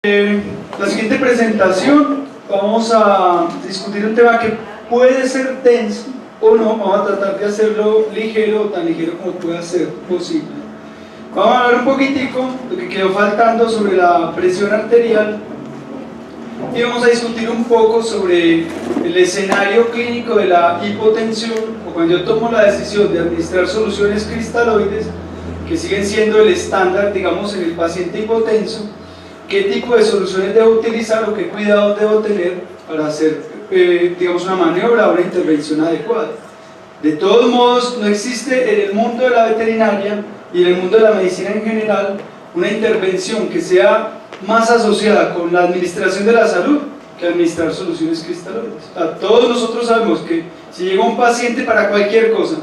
La siguiente presentación vamos a discutir un tema que puede ser denso o no. Vamos a tratar de hacerlo ligero o tan ligero como pueda ser posible. Vamos a hablar un poquitico lo que quedó faltando sobre la presión arterial y vamos a discutir un poco sobre el escenario clínico de la hipotensión, o cuando yo tomo la decisión de administrar soluciones cristaloides que siguen siendo el estándar, digamos, en el paciente hipotenso. ¿Qué tipo de soluciones debo utilizar o qué cuidados debo tener para hacer, digamos, una maniobra o una intervención adecuada? De todos modos, no existe en el mundo de la veterinaria y en el mundo de la medicina en general una intervención que sea más asociada con la administración de la salud que administrar soluciones cristaloides. O sea, todos nosotros sabemos que si llega un paciente para cualquier cosa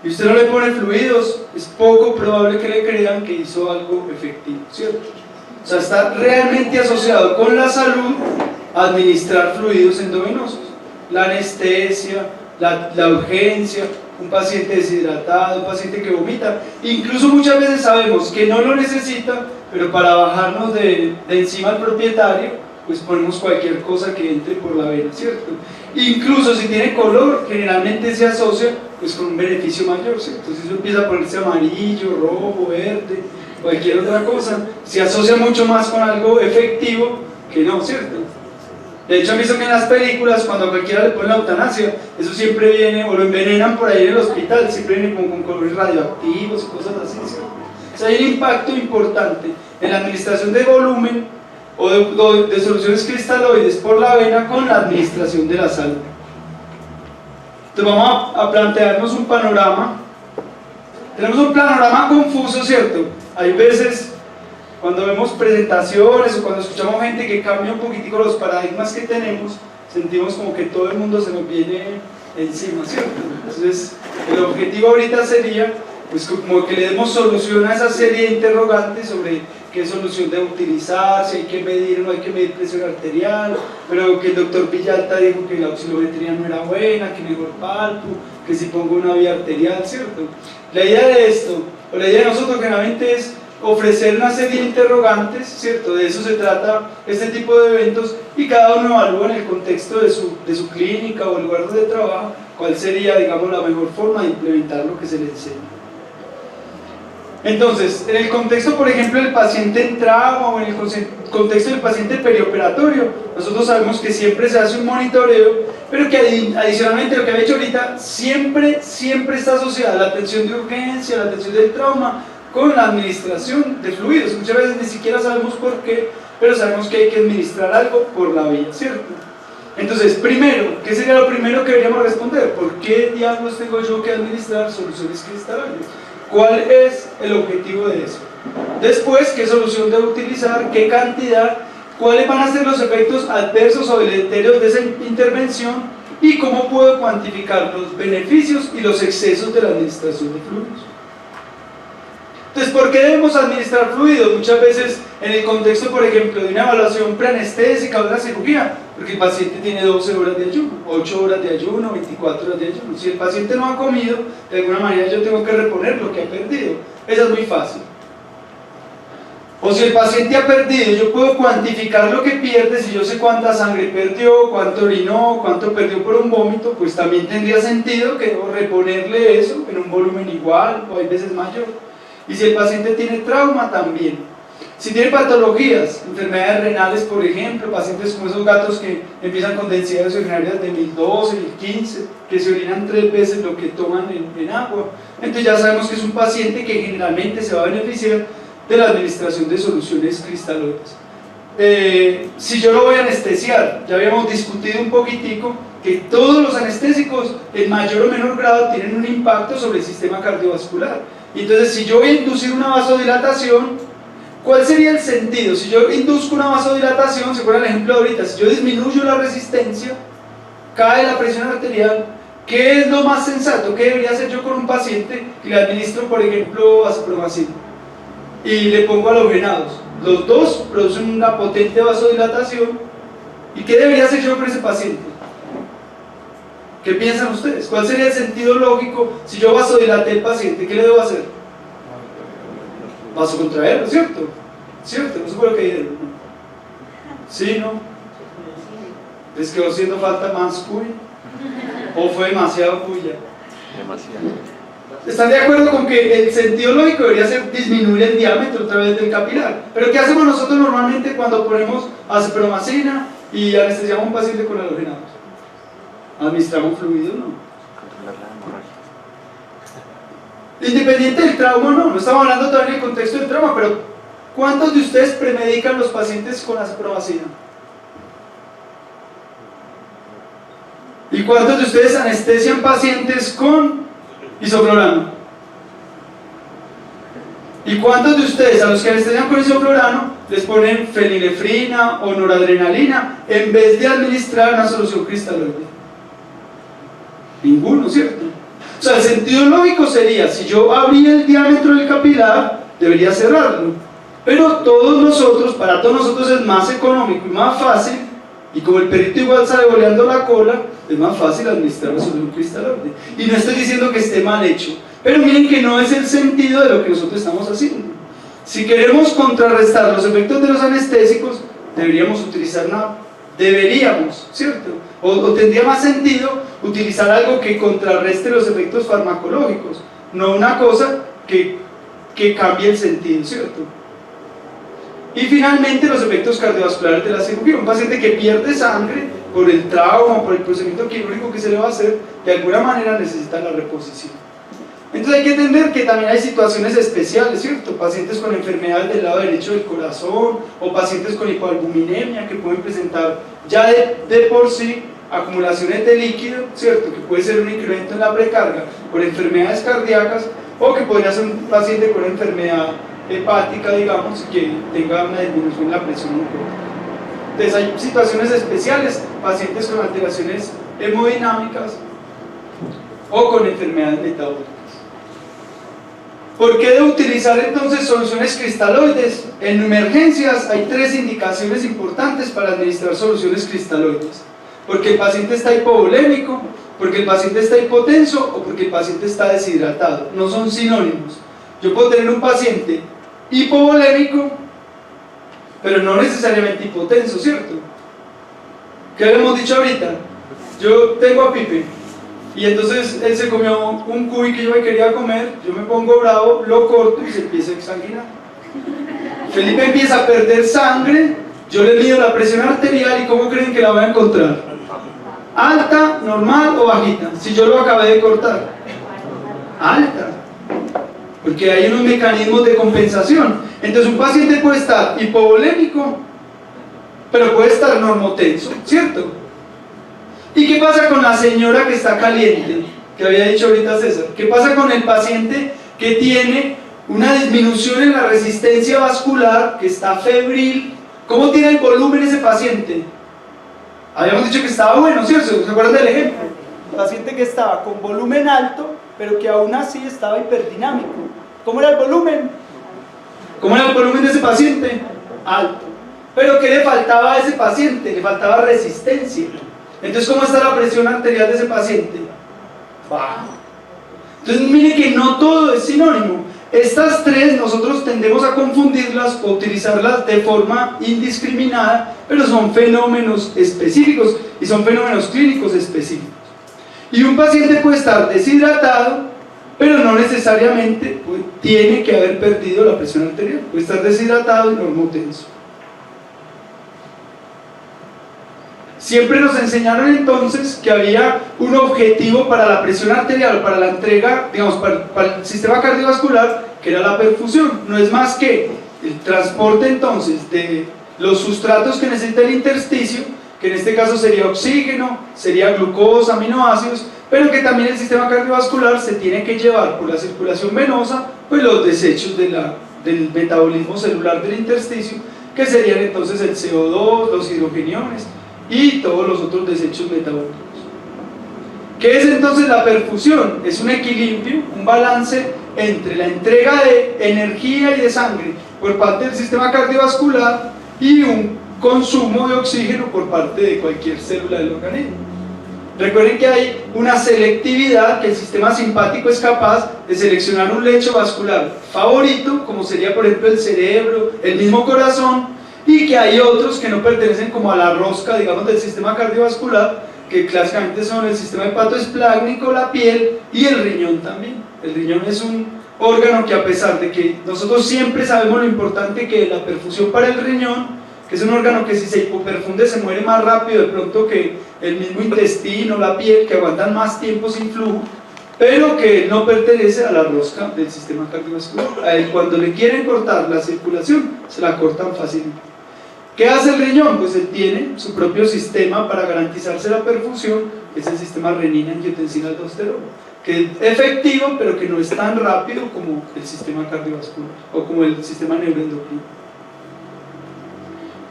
y usted no le pone fluidos, es poco probable que le crean que hizo algo efectivo, ¿cierto? O sea, está realmente asociado con la salud administrar fluidos endovenosos, la anestesia, la urgencia, un paciente deshidratado, un paciente que vomita. Incluso muchas veces sabemos que no lo necesita, pero para bajarnos de encima al propietario, pues ponemos cualquier cosa que entre por la vena, ¿cierto? Incluso si tiene color, generalmente se asocia pues con un beneficio mayor, ¿cierto? Entonces eso empieza a ponerse amarillo, rojo, verde, cualquier otra cosa, se asocia mucho más con algo efectivo que no, ¿cierto? De hecho, he visto que en las películas, cuando a cualquiera le ponen la eutanasia, eso siempre viene, o lo envenenan por ahí en el hospital, siempre viene con colores radioactivos y cosas así, ¿cierto? O sea, hay un impacto importante en la administración de volumen o de soluciones cristaloides por la vena con la administración de la salud. Entonces vamos a plantearnos un panorama. Tenemos un panorama confuso, ¿cierto? Hay veces cuando vemos presentaciones o cuando escuchamos gente que cambia un poquitico los paradigmas que tenemos, sentimos como que todo el mundo se nos viene encima, ¿cierto? Entonces el objetivo ahorita sería pues como que le demos solución a esa serie de interrogantes sobre qué solución debe utilizar, si hay que medir o no hay que medir presión arterial, pero que el doctor Villalta dijo que la oscilometría no era buena, que mejor palpo, que si pongo una vía arterial, ¿cierto? La idea de esto, o la idea de nosotros generalmente es ofrecer una serie de interrogantes, ¿cierto? De eso se trata este tipo de eventos, y cada uno evalúa en el contexto de su clínica o el lugar donde trabaja cuál sería, digamos, la mejor forma de implementar lo que se le enseña. Entonces, en el contexto, por ejemplo, del paciente en trauma o en el contexto del paciente perioperatorio, nosotros sabemos que siempre se hace un monitoreo, pero que adicionalmente lo que había hecho ahorita siempre está asociada la atención de urgencia, la atención del trauma con la administración de fluidos. Muchas veces ni siquiera sabemos por qué, pero sabemos que hay que administrar algo por la vía, ¿cierto? Entonces, primero, ¿qué sería lo primero que deberíamos responder? ¿Por qué diablos tengo yo que administrar soluciones cristaloides? ¿Cuál es el objetivo de eso? Después, ¿qué solución debo utilizar? ¿Qué cantidad? ¿Cuáles van a ser los efectos adversos o deleterios de esa intervención? ¿Y cómo puedo cuantificar los beneficios y los excesos de la administración de fluidos? Entonces, ¿por qué debemos administrar fluidos? Muchas veces en el contexto, por ejemplo, de una evaluación preanestésica o de una cirugía, porque el paciente tiene 12 horas de ayuno, 8 horas de ayuno, 24 horas de ayuno. Si el paciente no ha comido, de alguna manera yo tengo que reponer lo que ha perdido. Esa es muy fácil. O si el paciente ha perdido, yo puedo cuantificar lo que pierde. Si yo sé cuánta sangre perdió, cuánto orinó, cuánto perdió por un vómito, pues también tendría sentido que debo reponerle eso en un volumen igual o hay veces mayor. Y si el paciente tiene trauma, también. Si tiene patologías, enfermedades renales, por ejemplo, pacientes como esos gatos que empiezan con densidades urinarias de 1012, 1015, que se orinan 3 veces lo que toman en agua, entonces ya sabemos que es un paciente que generalmente se va a beneficiar de la administración de soluciones cristaloides. Si yo lo voy a anestesiar, ya habíamos discutido un poquitico que todos los anestésicos en mayor o menor grado tienen un impacto sobre el sistema cardiovascular. Y entonces, si yo voy a inducir una vasodilatación, ¿cuál sería el sentido? Si yo induzco una vasodilatación, se acuerdan el ejemplo de ahorita, si yo disminuyo la resistencia, cae la presión arterial, ¿qué es lo más sensato? ¿Qué debería hacer yo con un paciente que le administro, por ejemplo, acipromicina y le pongo halogenados? Los dos producen una potente vasodilatación. ¿Y qué debería hacer yo con ese paciente? ¿Qué piensan ustedes? ¿Cuál sería el sentido lógico si yo vasodilaté al paciente? ¿Qué le debo hacer? Vasocontraerlo, ¿cierto? ¿Cierto? No sé por lo que dijeron. ¿Sí, no? ¿Les quedó haciendo falta más cuy? ¿O fue demasiado cuy ya? Demasiado. ¿Están de acuerdo con que el sentido lógico debería ser disminuir el diámetro a través del capilar? Pero ¿qué hacemos nosotros normalmente cuando ponemos acipromicina y anestesiamos a un paciente con halogenados? ¿Administramos fluido o no? Controlar la hemorragia. Independiente del trauma, no estamos hablando todavía en el contexto del trauma, pero ¿cuántos de ustedes premedican los pacientes con acipromicina? ¿Y cuántos de ustedes anestesian pacientes con isoflurano? ¿Y cuántos de ustedes a los que anestesian con isoflurano les ponen fenilefrina o noradrenalina en vez de administrar una solución cristaloide? Ninguno, ¿cierto? O sea, el sentido lógico sería, si yo abrí el diámetro del capilar, debería cerrarlo. Pero para todos nosotros es más económico y más fácil, y como el perrito igual sale boleando la cola, es más fácil administrar una solución cristaloide. Y no estoy diciendo que esté mal hecho, pero miren que no es el sentido de lo que nosotros estamos haciendo. Si queremos contrarrestar los efectos de los anestésicos, deberíamos utilizar ¿cierto? O tendría más sentido utilizar algo que contrarreste los efectos farmacológicos, no una cosa que cambie el sentido, ¿cierto? Y finalmente los efectos cardiovasculares de la cirugía. Un paciente que pierde sangre por el trauma, por el procedimiento quirúrgico que se le va a hacer, de alguna manera necesita la reposición. Entonces hay que entender que también hay situaciones especiales, ¿cierto? Pacientes con enfermedades del lado derecho del corazón o pacientes con hipoalbuminemia que pueden presentar ya de por sí acumulaciones de líquido, ¿cierto? Que puede ser un incremento en la precarga por enfermedades cardíacas o que podría ser un paciente con enfermedad hepática, digamos, que tenga una disminución en la presión oncológica. Entonces hay situaciones especiales, pacientes con alteraciones hemodinámicas o con enfermedades metabólicas. ¿Por qué de utilizar entonces soluciones cristaloides? En emergencias hay 3 indicaciones importantes para administrar soluciones cristaloides: porque el paciente está hipovolémico, porque el paciente está hipotenso o porque el paciente está deshidratado. No son sinónimos. Yo puedo tener un paciente hipovolémico, pero no necesariamente hipotenso, ¿cierto? ¿Qué habíamos dicho ahorita? Yo tengo a Pipe y entonces él se comió un cuy que yo me quería comer, yo me pongo bravo, lo corto y se empieza a exsanguinar. Felipe empieza a perder sangre, yo le mido la presión arterial y ¿cómo creen que la voy a encontrar? ¿Alta, normal o bajita? Si yo lo acabé de cortar. Alta. Porque hay unos mecanismos de compensación. Entonces un paciente puede estar hipovolémico, pero puede estar normotenso, ¿cierto? ¿Y qué pasa con la señora que está caliente? Que había dicho ahorita César. ¿Qué pasa con el paciente que tiene una disminución en la resistencia vascular, que está febril? ¿Cómo tiene el volumen ese paciente? Habíamos dicho que estaba bueno, ¿cierto? ¿Se acuerdan del ejemplo? El paciente que estaba con volumen alto, pero que aún así estaba hiperdinámico. ¿Cómo era el volumen? ¿Cómo era el volumen de ese paciente? Alto. ¿Pero qué le faltaba a ese paciente? Le faltaba resistencia. Entonces, ¿cómo está la presión arterial de ese paciente? Baja. Entonces, mire que no todo es sinónimo. Estas 3 nosotros tendemos a confundirlas o utilizarlas de forma indiscriminada, pero son fenómenos específicos y son fenómenos clínicos específicos. Y un paciente puede estar deshidratado, pero no necesariamente tiene que haber perdido la presión arterial. Puede estar deshidratado y normotenso. Siempre nos enseñaron entonces que había un objetivo para la presión arterial, para la entrega, digamos, para el sistema cardiovascular, que era la perfusión. No es más que el transporte entonces de los sustratos que necesita el intersticio, que en este caso sería oxígeno, sería glucosa, aminoácidos, pero que también el sistema cardiovascular se tiene que llevar por la circulación venosa, pues los desechos del metabolismo celular del intersticio, que serían entonces el CO2, los hidrogeniones y todos los otros desechos metabólicos. ¿Qué es entonces la perfusión? Es un equilibrio, un balance entre la entrega de energía y de sangre por parte del sistema cardiovascular y un consumo de oxígeno por parte de cualquier célula del organismo. Recuerden que hay una selectividad, que el sistema simpático es capaz de seleccionar un lecho vascular favorito, como sería por ejemplo el cerebro, el mismo corazón, y que hay otros que no pertenecen como a la rosca, digamos, del sistema cardiovascular, que clásicamente son el sistema hepatoesplácnico, la piel y el riñón también. El riñón es un órgano que, a pesar de que nosotros siempre sabemos lo importante que es la perfusión para el riñón, que es un órgano que si se hipoperfunde se muere más rápido de pronto que el mismo intestino, la piel, que aguantan más tiempo sin flujo, pero que no pertenece a la rosca del sistema cardiovascular. A él, cuando le quieren cortar la circulación, se la cortan fácilmente. ¿Qué hace el riñón? Pues él tiene su propio sistema para garantizarse la perfusión, que es el sistema renina-angiotensina-aldosterona, que es efectivo, pero que no es tan rápido como el sistema cardiovascular o como el sistema neuroendocrino.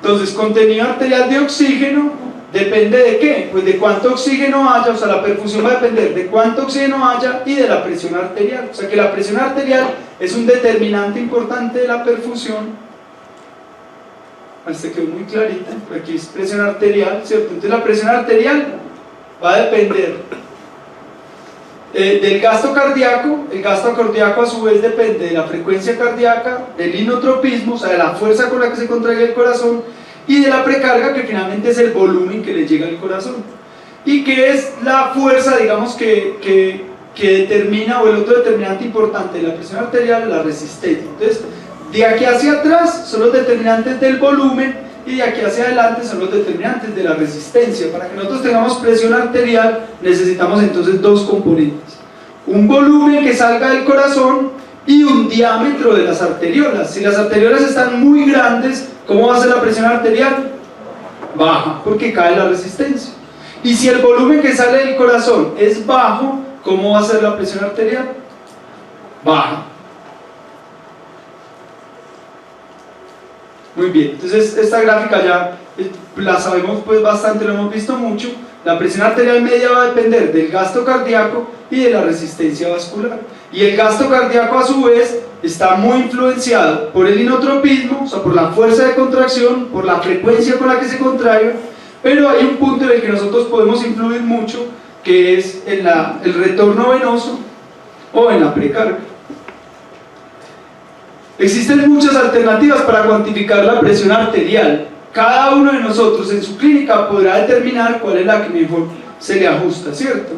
Entonces, contenido arterial de oxígeno depende de qué, pues de cuánto oxígeno haya, o sea, la perfusión va a depender de cuánto oxígeno haya y de la presión arterial. O sea, que la presión arterial es un determinante importante de la perfusión. Este quedó muy clarita, aquí es presión arterial, ¿cierto? Entonces la presión arterial va a depender del gasto cardíaco. El gasto cardíaco a su vez depende de la frecuencia cardíaca, del inotropismo, o sea, de la fuerza con la que se contrae el corazón, y de la precarga, que finalmente es el volumen que le llega al corazón, y que es la fuerza, digamos, que determina, o el otro determinante importante de la presión arterial, la resistencia. Entonces, de aquí hacia atrás son los determinantes del volumen, y de aquí hacia adelante son los determinantes de la resistencia. Para que nosotros tengamos presión arterial necesitamos entonces dos componentes: un volumen que salga del corazón y un diámetro de las arteriolas. Si las arteriolas están muy grandes, ¿cómo va a ser la presión arterial? Baja, porque cae la resistencia. Y si el volumen que sale del corazón es bajo, ¿cómo va a ser la presión arterial? Baja. Muy bien, entonces esta gráfica ya la sabemos pues bastante, lo hemos visto mucho. La presión arterial media va a depender del gasto cardíaco y de la resistencia vascular. Y el gasto cardíaco a su vez está muy influenciado por el inotropismo, o sea, por la fuerza de contracción, por la frecuencia con la que se contrae, pero hay un punto en el que nosotros podemos influir mucho, que es en el retorno venoso o en la precarga. Existen muchas alternativas para cuantificar la presión arterial. Cada uno de nosotros en su clínica podrá determinar cuál es la que mejor se le ajusta, ¿cierto?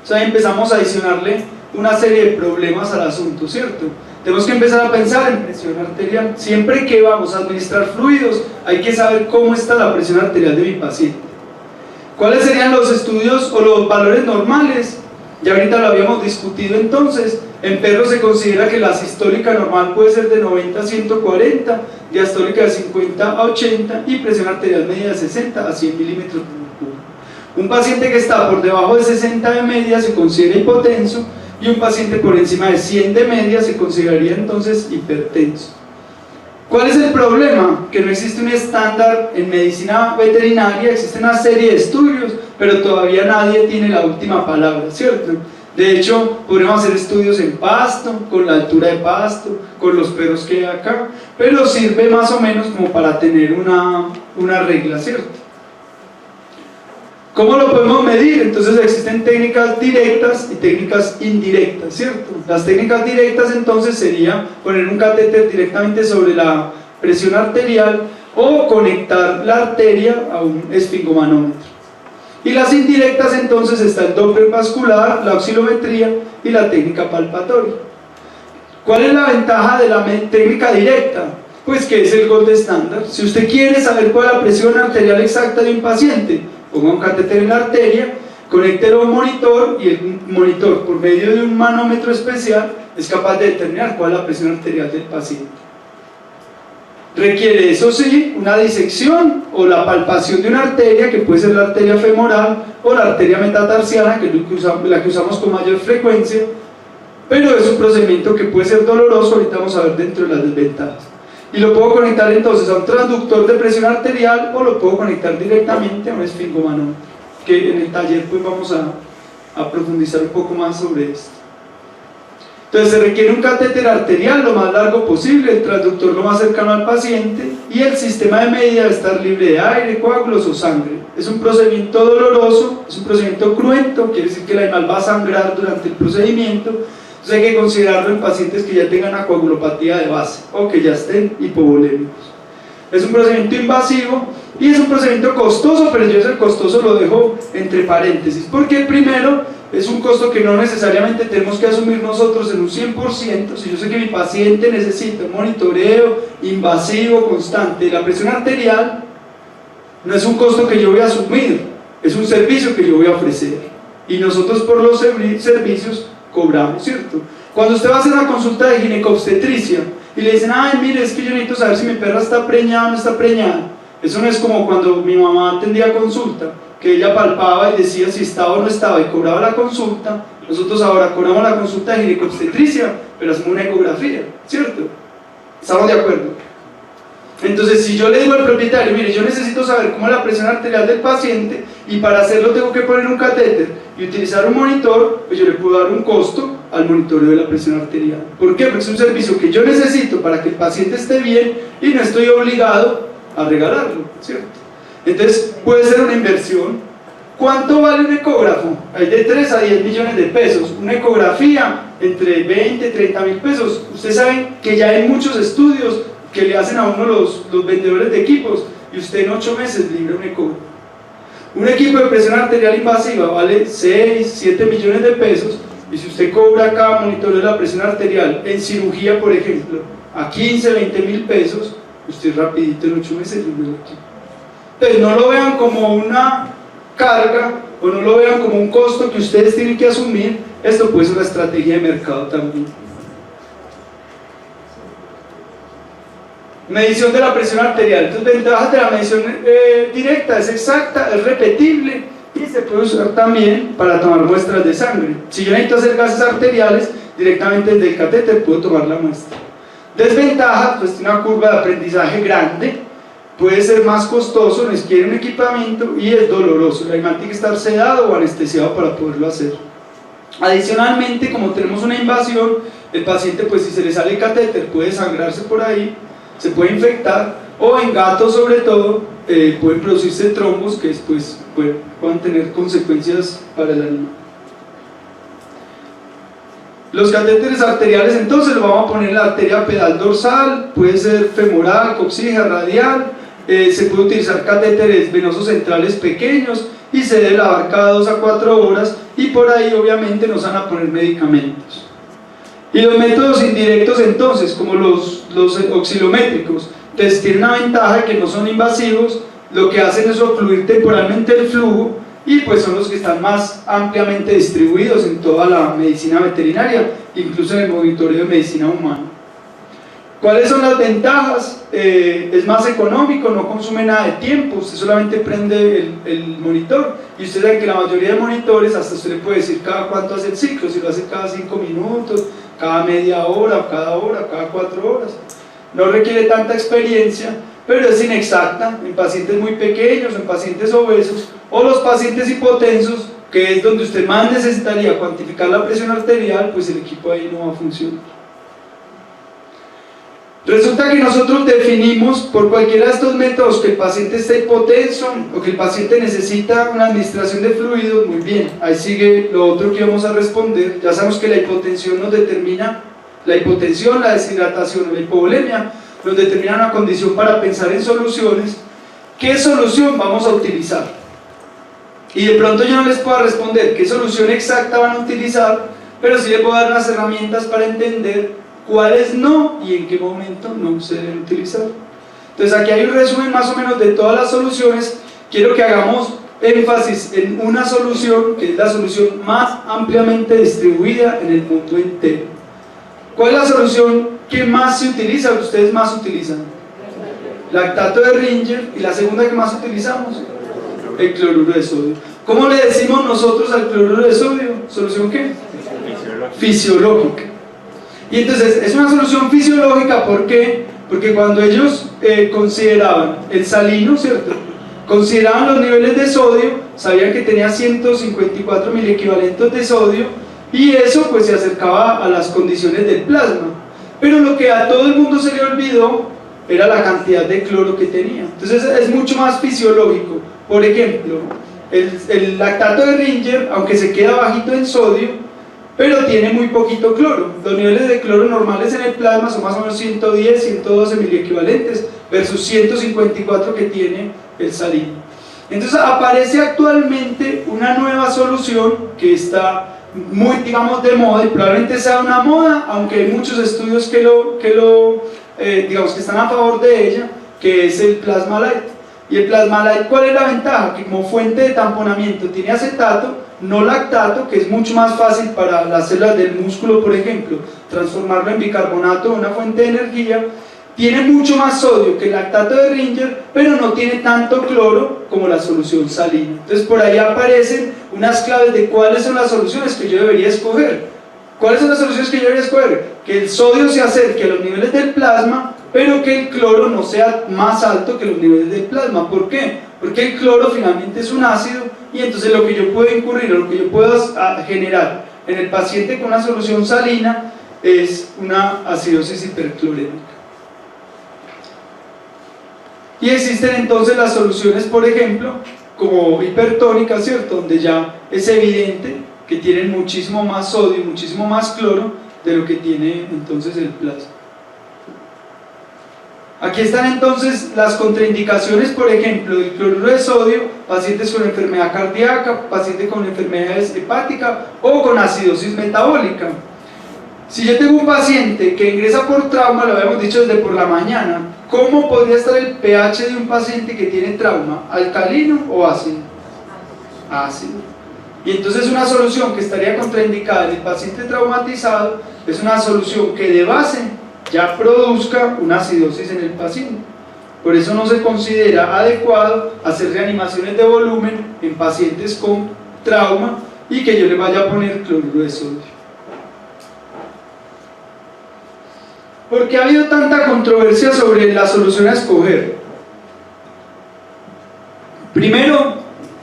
O sea, empezamos a adicionarle una serie de problemas al asunto, ¿cierto? Tenemos que empezar a pensar en presión arterial. Siempre que vamos a administrar fluidos, hay que saber cómo está la presión arterial de mi paciente. ¿Cuáles serían los estudios o los valores normales? Ya ahorita lo habíamos discutido. Entonces, en perros se considera que la sistólica normal puede ser de 90 a 140, diastólica de 50 a 80 y presión arterial media de 60 a 100 milímetros por mercurio. Un paciente que está por debajo de 60 de media se considera hipotenso, y un paciente por encima de 100 de media se consideraría entonces hipertenso. ¿Cuál es el problema? Que no existe un estándar en medicina veterinaria. Existe una serie de estudios, pero todavía nadie tiene la última palabra, ¿cierto? De hecho, podríamos hacer estudios en pasto, con la altura de pasto, con los perros que hay acá, pero sirve más o menos como para tener una regla, ¿cierto? ¿Cómo lo podemos medir? Entonces existen técnicas directas y técnicas indirectas, ¿cierto? Las técnicas directas entonces sería poner un catéter directamente sobre la presión arterial o conectar la arteria a un esfingomanómetro. Y las indirectas entonces está el Doppler vascular, la oscilometría y la técnica palpatoria. ¿Cuál es la ventaja de la técnica directa? Pues que es el gold estándar. Si usted quiere saber cuál es la presión arterial exacta de un paciente, ponga un catéter en la arteria, conéctelo a un monitor, y el monitor, por medio de un manómetro especial, es capaz de determinar cuál es la presión arterial del paciente. Requiere, eso sí, una disección o la palpación de una arteria, que puede ser la arteria femoral o la arteria metatarsiana, que es la que usamos con mayor frecuencia, pero es un procedimiento que puede ser doloroso. Ahorita vamos a ver dentro de las desventajas. Y lo puedo conectar entonces a un transductor de presión arterial, o lo puedo conectar directamente a un esfingomanómetro, que en el taller pues vamos a profundizar un poco más sobre esto. Entonces se requiere un catéter arterial lo más largo posible, el transductor lo más cercano al paciente, y el sistema de medida debe estar libre de aire, coágulos o sangre. Es un procedimiento doloroso, es un procedimiento cruento, quiere decir que el animal va a sangrar durante el procedimiento. Entonces hay que considerarlo en pacientes que ya tengan una coagulopatía de base o que ya estén hipovolémicos. Es un procedimiento invasivo y es un procedimiento costoso, pero yo ese costoso lo dejo entre paréntesis, porque primero es un costo que no necesariamente tenemos que asumir nosotros en un 100%. Si yo sé que mi paciente necesita un monitoreo invasivo constante de la presión arterial, no es un costo que yo voy a asumir, es un servicio que yo voy a ofrecer, y nosotros por los servicios cobramos, ¿cierto? Cuando usted va a hacer una consulta de ginecobstetricia y le dicen, ay, mire, es que yo necesito saber si mi perra está preñada o no está preñada, eso no es como cuando mi mamá atendía consulta, que ella palpaba y decía si estaba o no estaba y cobraba la consulta. Nosotros ahora cobramos la consulta de ginecobstetricia, pero hacemos una ecografía, ¿cierto? ¿Estamos de acuerdo? Entonces, si yo le digo al propietario, mire, yo necesito saber cómo es la presión arterial del paciente y para hacerlo tengo que poner un catéter y utilizar un monitor, pues yo le puedo dar un costo al monitoreo de la presión arterial. ¿Por qué? Porque es un servicio que yo necesito para que el paciente esté bien y no estoy obligado a regalarlo, ¿cierto? Entonces, puede ser una inversión. ¿Cuánto vale un ecógrafo? Hay de 3 a 10 millones de pesos. Una ecografía, entre 20 y 30 mil pesos. Ustedes saben que ya hay muchos estudios que le hacen a uno los vendedores de equipos y usted en 8 meses libra un ecógrafo. Un equipo de presión arterial invasiva vale 6, 7 millones de pesos, y si usted cobra cada monitoreo de la presión arterial en cirugía, por ejemplo, a 15, 20 mil pesos, usted rapidito en 8 meses libra el equipo. Entonces no lo vean como una carga o no lo vean como un costo que ustedes tienen que asumir. Esto puede ser una estrategia de mercado también. Medición de la presión arterial. Entonces, ventajas de la medición directa: es exacta, es repetible y se puede usar también para tomar muestras de sangre. Si yo necesito hacer gases arteriales, directamente desde el catéter puedo tomar la muestra. Desventajas: pues tiene una curva de aprendizaje grande, puede ser más costoso, requiere un equipamiento y es doloroso. El animal tiene que estar sedado o anestesiado para poderlo hacer. Adicionalmente, como tenemos una invasión, el paciente, pues si se le sale el catéter, puede sangrarse por ahí, se puede infectar, o en gatos sobre todo pueden producirse trombos que después pueden tener consecuencias para el animal. Los catéteres arteriales, entonces, los vamos a poner en la arteria pedal dorsal, puede ser femoral, coxígea, radial. Se puede utilizar catéteres venosos centrales pequeños y se debe lavar cada 2 a 4 horas, y por ahí obviamente nos van a poner medicamentos. Y los métodos indirectos, entonces, como los oscilométricos, entonces tienen una ventaja de que no son invasivos, lo que hacen es ocluir temporalmente el flujo, y pues son los que están más ampliamente distribuidos en toda la medicina veterinaria, incluso en el monitoreo de medicina humana. ¿Cuáles son las ventajas? Es más económico, no consume nada de tiempo, usted solamente prende el monitor, y usted sabe que la mayoría de monitores hasta usted le puede decir cada cuánto hace el ciclo, si lo hace cada 5 minutos, cada media hora, cada 4 horas. No requiere tanta experiencia, pero es inexacta en pacientes muy pequeños, en pacientes obesos o los pacientes hipotensos, que es donde usted más necesitaría cuantificar la presión arterial, pues el equipo ahí no va a funcionar. Resulta que nosotros definimos por cualquiera de estos métodos que el paciente está hipotenso o que el paciente necesita una administración de fluidos. Muy bien, ahí sigue lo otro que vamos a responder. Ya sabemos que la hipotensión nos determina, la hipotensión, la deshidratación o la hipovolemia nos determina una condición para pensar en soluciones. ¿Qué solución vamos a utilizar? Y de pronto yo no les puedo responder qué solución exacta van a utilizar, pero sí les puedo dar unas herramientas para entender cuáles no y en qué momento no se deben utilizar. Entonces aquí hay un resumen más o menos de todas las soluciones. Quiero que hagamos énfasis en una solución que es la solución más ampliamente distribuida en el mundo entero. ¿Cuál es la solución que más se utiliza, que ustedes más utilizan? Lactato de Ringer. ¿Y la segunda que más utilizamos? El cloruro de sodio. ¿Cómo le decimos nosotros al cloruro de sodio? ¿Solución qué? Fisiológica. Y entonces es una solución fisiológica. ¿Por qué? Porque cuando ellos consideraban el salino, ¿cierto?, consideraban los niveles de sodio, sabían que tenía 154 miliequivalentes de sodio, y eso pues se acercaba a las condiciones del plasma. Pero lo que a todo el mundo se le olvidó era la cantidad de cloro que tenía. Entonces es mucho más fisiológico. Por ejemplo, el lactato de Ringer, aunque se queda bajito en sodio, pero tiene muy poquito cloro. Los niveles de cloro normales en el plasma son más o menos 110, 112 miliequivalentes versus 154 que tiene el salino. Entonces aparece actualmente una nueva solución que está muy, digamos, de moda, y probablemente sea una moda, aunque hay muchos estudios que digamos, que están a favor de ella, que es el Plasma Light. Y el Plasma Light, ¿cuál es la ventaja? Que como fuente de tamponamiento tiene acetato, no lactato, que es mucho más fácil para las células del músculo, por ejemplo, transformarlo en bicarbonato, una fuente de energía. Tiene mucho más sodio que el lactato de Ringer, pero no tiene tanto cloro como la solución salina. Entonces por ahí aparecen unas claves de cuáles son las soluciones que yo debería escoger. ¿Cuáles son las soluciones que yo debería escoger? Que el sodio se acerque a los niveles del plasma, pero que el cloro no sea más alto que los niveles del plasma. ¿Por qué? Porque el cloro finalmente es un ácido, y entonces lo que yo puedo incurrir, o lo que yo puedo generar en el paciente con una solución salina es una acidosis hiperclorémica. Y existen entonces las soluciones, por ejemplo, como hipertónicas, ¿cierto? Donde ya es evidente que tienen muchísimo más sodio y muchísimo más cloro de lo que tiene entonces el plasma. Aquí están entonces las contraindicaciones, por ejemplo, del cloruro de sodio, pacientes con enfermedad cardíaca, pacientes con enfermedades hepáticas o con acidosis metabólica. Si yo tengo un paciente que ingresa por trauma, lo habíamos dicho desde por la mañana, ¿cómo podría estar el pH de un paciente que tiene trauma? ¿Alcalino o ácido? Ácido. Y entonces una solución que estaría contraindicada en el paciente traumatizado es una solución que de base ya produzca una acidosis en el paciente. Por eso no se considera adecuado hacer reanimaciones de volumen en pacientes con trauma y que yo le vaya a poner cloruro de sodio. ¿Por qué ha habido tanta controversia sobre la solución a escoger? Primero,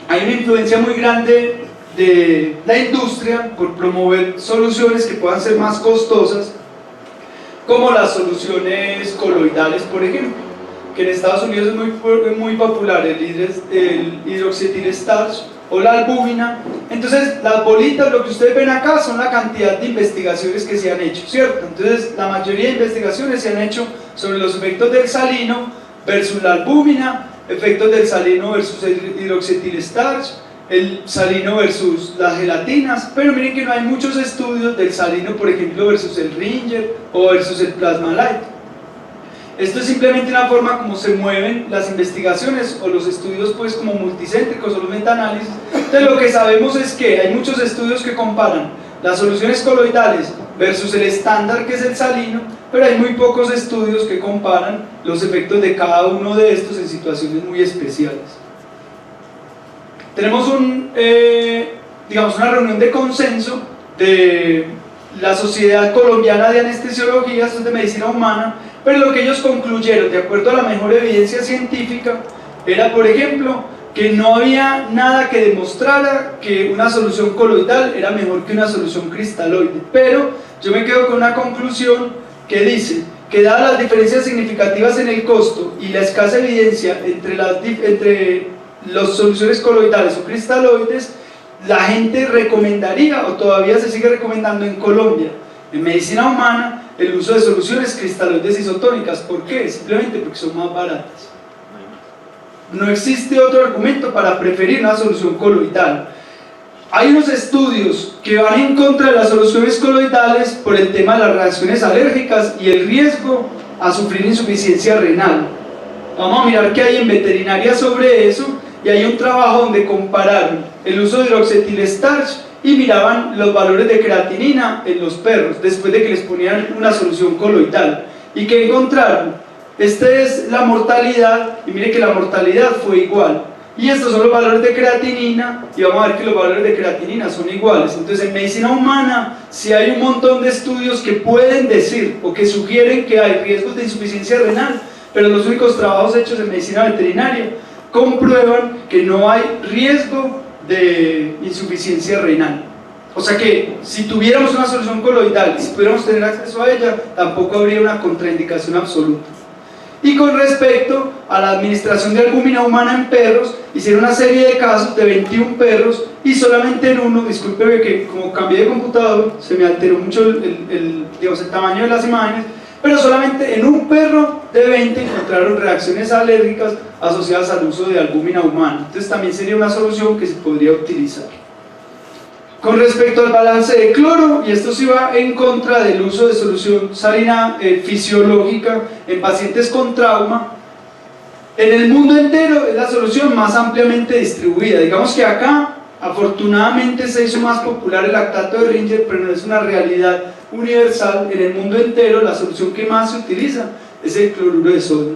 hay una influencia muy grande de la industria por promover soluciones que puedan ser más costosas, como las soluciones coloidales, por ejemplo, que en Estados Unidos es muy popular, el hidroxietil starch o la albúmina. Entonces las bolitas, lo que ustedes ven acá, son la cantidad de investigaciones que se han hecho, ¿cierto? Entonces la mayoría de investigaciones se han hecho sobre los efectos del salino versus la albúmina, efectos del salino versus el hidroxietil starch, el salino versus las gelatinas, pero miren que no hay muchos estudios del salino, por ejemplo, versus el Ringer o versus el Plasma Light. Esto es simplemente una forma como se mueven las investigaciones o los estudios, pues, como multicéntricos o los metaanálisis. Entonces lo que sabemos es que hay muchos estudios que comparan las soluciones coloidales versus el estándar, que es el salino, pero hay muy pocos estudios que comparan los efectos de cada uno de estos en situaciones muy especiales. Tenemos digamos, una reunión de consenso de la Sociedad Colombiana de Anestesiología, esto es de medicina humana, pero lo que ellos concluyeron, de acuerdo a la mejor evidencia científica, era, por ejemplo, que no había nada que demostrara que una solución coloidal era mejor que una solución cristaloide. Pero yo me quedo con una conclusión que dice que dadas las diferencias significativas en el costo y la escasa evidencia entre las soluciones coloidales o cristaloides, la gente recomendaría, o todavía se sigue recomendando en Colombia, en medicina humana, el uso de soluciones cristaloides isotónicas. ¿Por qué? Simplemente porque son más baratas. No existe otro argumento para preferir una solución coloidal. Hay unos estudios que van en contra de las soluciones coloidales por el tema de las reacciones alérgicas y el riesgo a sufrir insuficiencia renal. Vamos a mirar qué hay en veterinaria sobre eso, y hay un trabajo donde compararon el uso de hidroxietil starch y miraban los valores de creatinina en los perros después de que les ponían una solución coloidal. ¿Y qué encontraron? Esta es la mortalidad, y mire que la mortalidad fue igual. Y estos son los valores de creatinina, y vamos a ver que los valores de creatinina son iguales. Entonces en medicina humana sí hay un montón de estudios que pueden decir o que sugieren que hay riesgos de insuficiencia renal, pero los únicos trabajos hechos en medicina veterinaria comprueban que no hay riesgo de insuficiencia renal. O sea que si tuviéramos una solución coloidal y si pudiéramos tener acceso a ella, tampoco habría una contraindicación absoluta. Y con respecto a la administración de albúmina humana en perros, hicieron una serie de casos de 21 perros y solamente en uno, discúlpeme que como cambié de computador se me alteró mucho digamos, el tamaño de las imágenes, pero solamente en un perro de 20 encontraron reacciones alérgicas asociadas al uso de albúmina humana. Entonces también sería una solución que se podría utilizar. Con respecto al balance de cloro, y esto sí va en contra del uso de solución salina fisiológica en pacientes con trauma, en el mundo entero es la solución más ampliamente distribuida. Digamos que acá, afortunadamente, se hizo más popular el lactato de Ringer, pero no es una realidad universal. En el mundo entero, la solución que más se utiliza es el cloruro de sodio.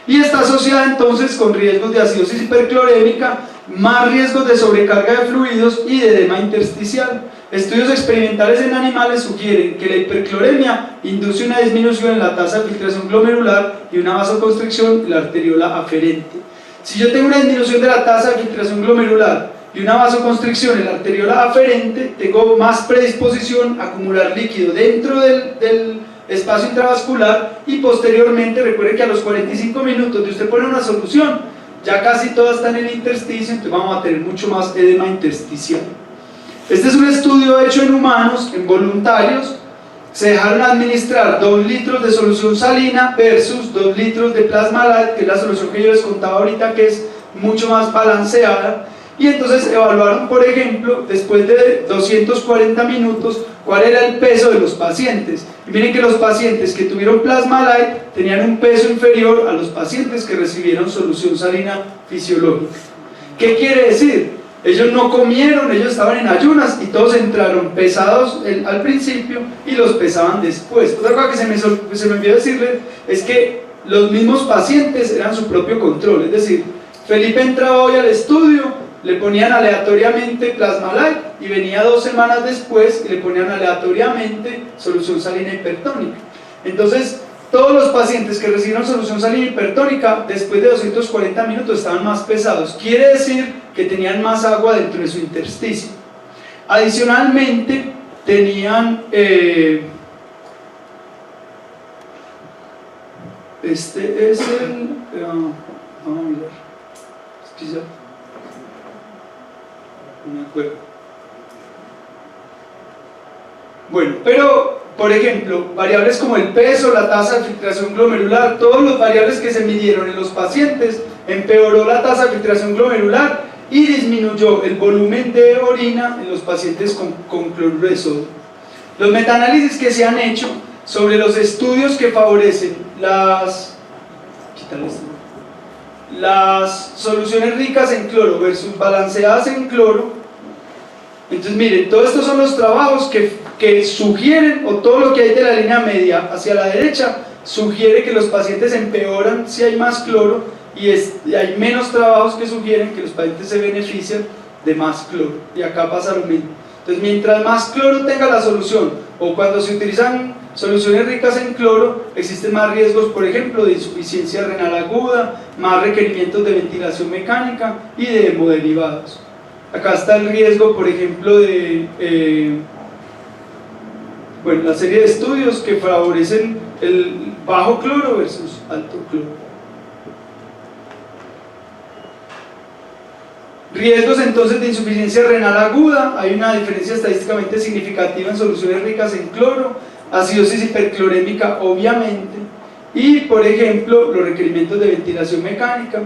Y está asociada entonces con riesgos de acidosis hiperclorémica, más riesgos de sobrecarga de fluidos y de edema intersticial. Estudios experimentales en animales sugieren que la hipercloremia induce una disminución en la tasa de filtración glomerular y una vasoconstricción en la arteriola aferente. Si yo tengo una disminución de la tasa de filtración glomerular y una vasoconstricción en la arteriola aferente, tengo más predisposición a acumular líquido dentro del espacio intravascular y posteriormente, recuerde que a los 45 minutos de usted poner una solución, ya casi toda está en el intersticio, entonces vamos a tener mucho más edema intersticial. Este es un estudio hecho en humanos, en voluntarios. Se dejaron administrar 2 litros de solución salina versus 2 litros de plasma light, que es la solución que yo les contaba ahorita, que es mucho más balanceada. Y entonces evaluaron, por ejemplo, después de 240 minutos, cuál era el peso de los pacientes. Y miren que los pacientes que tuvieron plasma light tenían un peso inferior a los pacientes que recibieron solución salina fisiológica. ¿Qué quiere decir? Ellos no comieron, ellos estaban en ayunas y todos entraron pesados al principio y los pesaban después. Otra cosa que se me olvidó decirles es que los mismos pacientes eran su propio control. Es decir, Felipe entraba hoy al estudio, le ponían aleatoriamente plasma light y venía 2 semanas después y le ponían aleatoriamente solución salina hipertónica. Entonces, todos los pacientes que recibieron solución salina hipertónica después de 240 minutos estaban más pesados. Quiere decir que tenían más agua dentro de su intersticio. Adicionalmente, tenían este es el vamos a mirar, es que ya no me acuerdo. Bueno, pero por ejemplo, variables como el peso, la tasa de filtración glomerular, todos los variables que se midieron en los pacientes, empeoró la tasa de filtración glomerular y disminuyó el volumen de orina en los pacientes con cloruro de sodio. Los metaanálisis que se han hecho sobre los estudios que favorecen las soluciones ricas en cloro versus balanceadas en cloro. Entonces miren, todos estos son los trabajos que sugieren, o todo lo que hay de la línea media hacia la derecha sugiere que los pacientes empeoran si hay más cloro, y hay menos trabajos que sugieren que los pacientes se benefician de más cloro, y acá pasa lo mismo. Entonces mientras más cloro tenga la solución, o cuando se utilizan soluciones ricas en cloro, existen más riesgos, por ejemplo, de insuficiencia renal aguda, más requerimientos de ventilación mecánica y de hemoderivados. Acá está el riesgo, por ejemplo, de la serie de estudios que favorecen el bajo cloro versus alto cloro. Riesgos entonces de insuficiencia renal aguda, hay una diferencia estadísticamente significativa en soluciones ricas en cloro, acidosis hiperclorémica obviamente, y por ejemplo los requerimientos de ventilación mecánica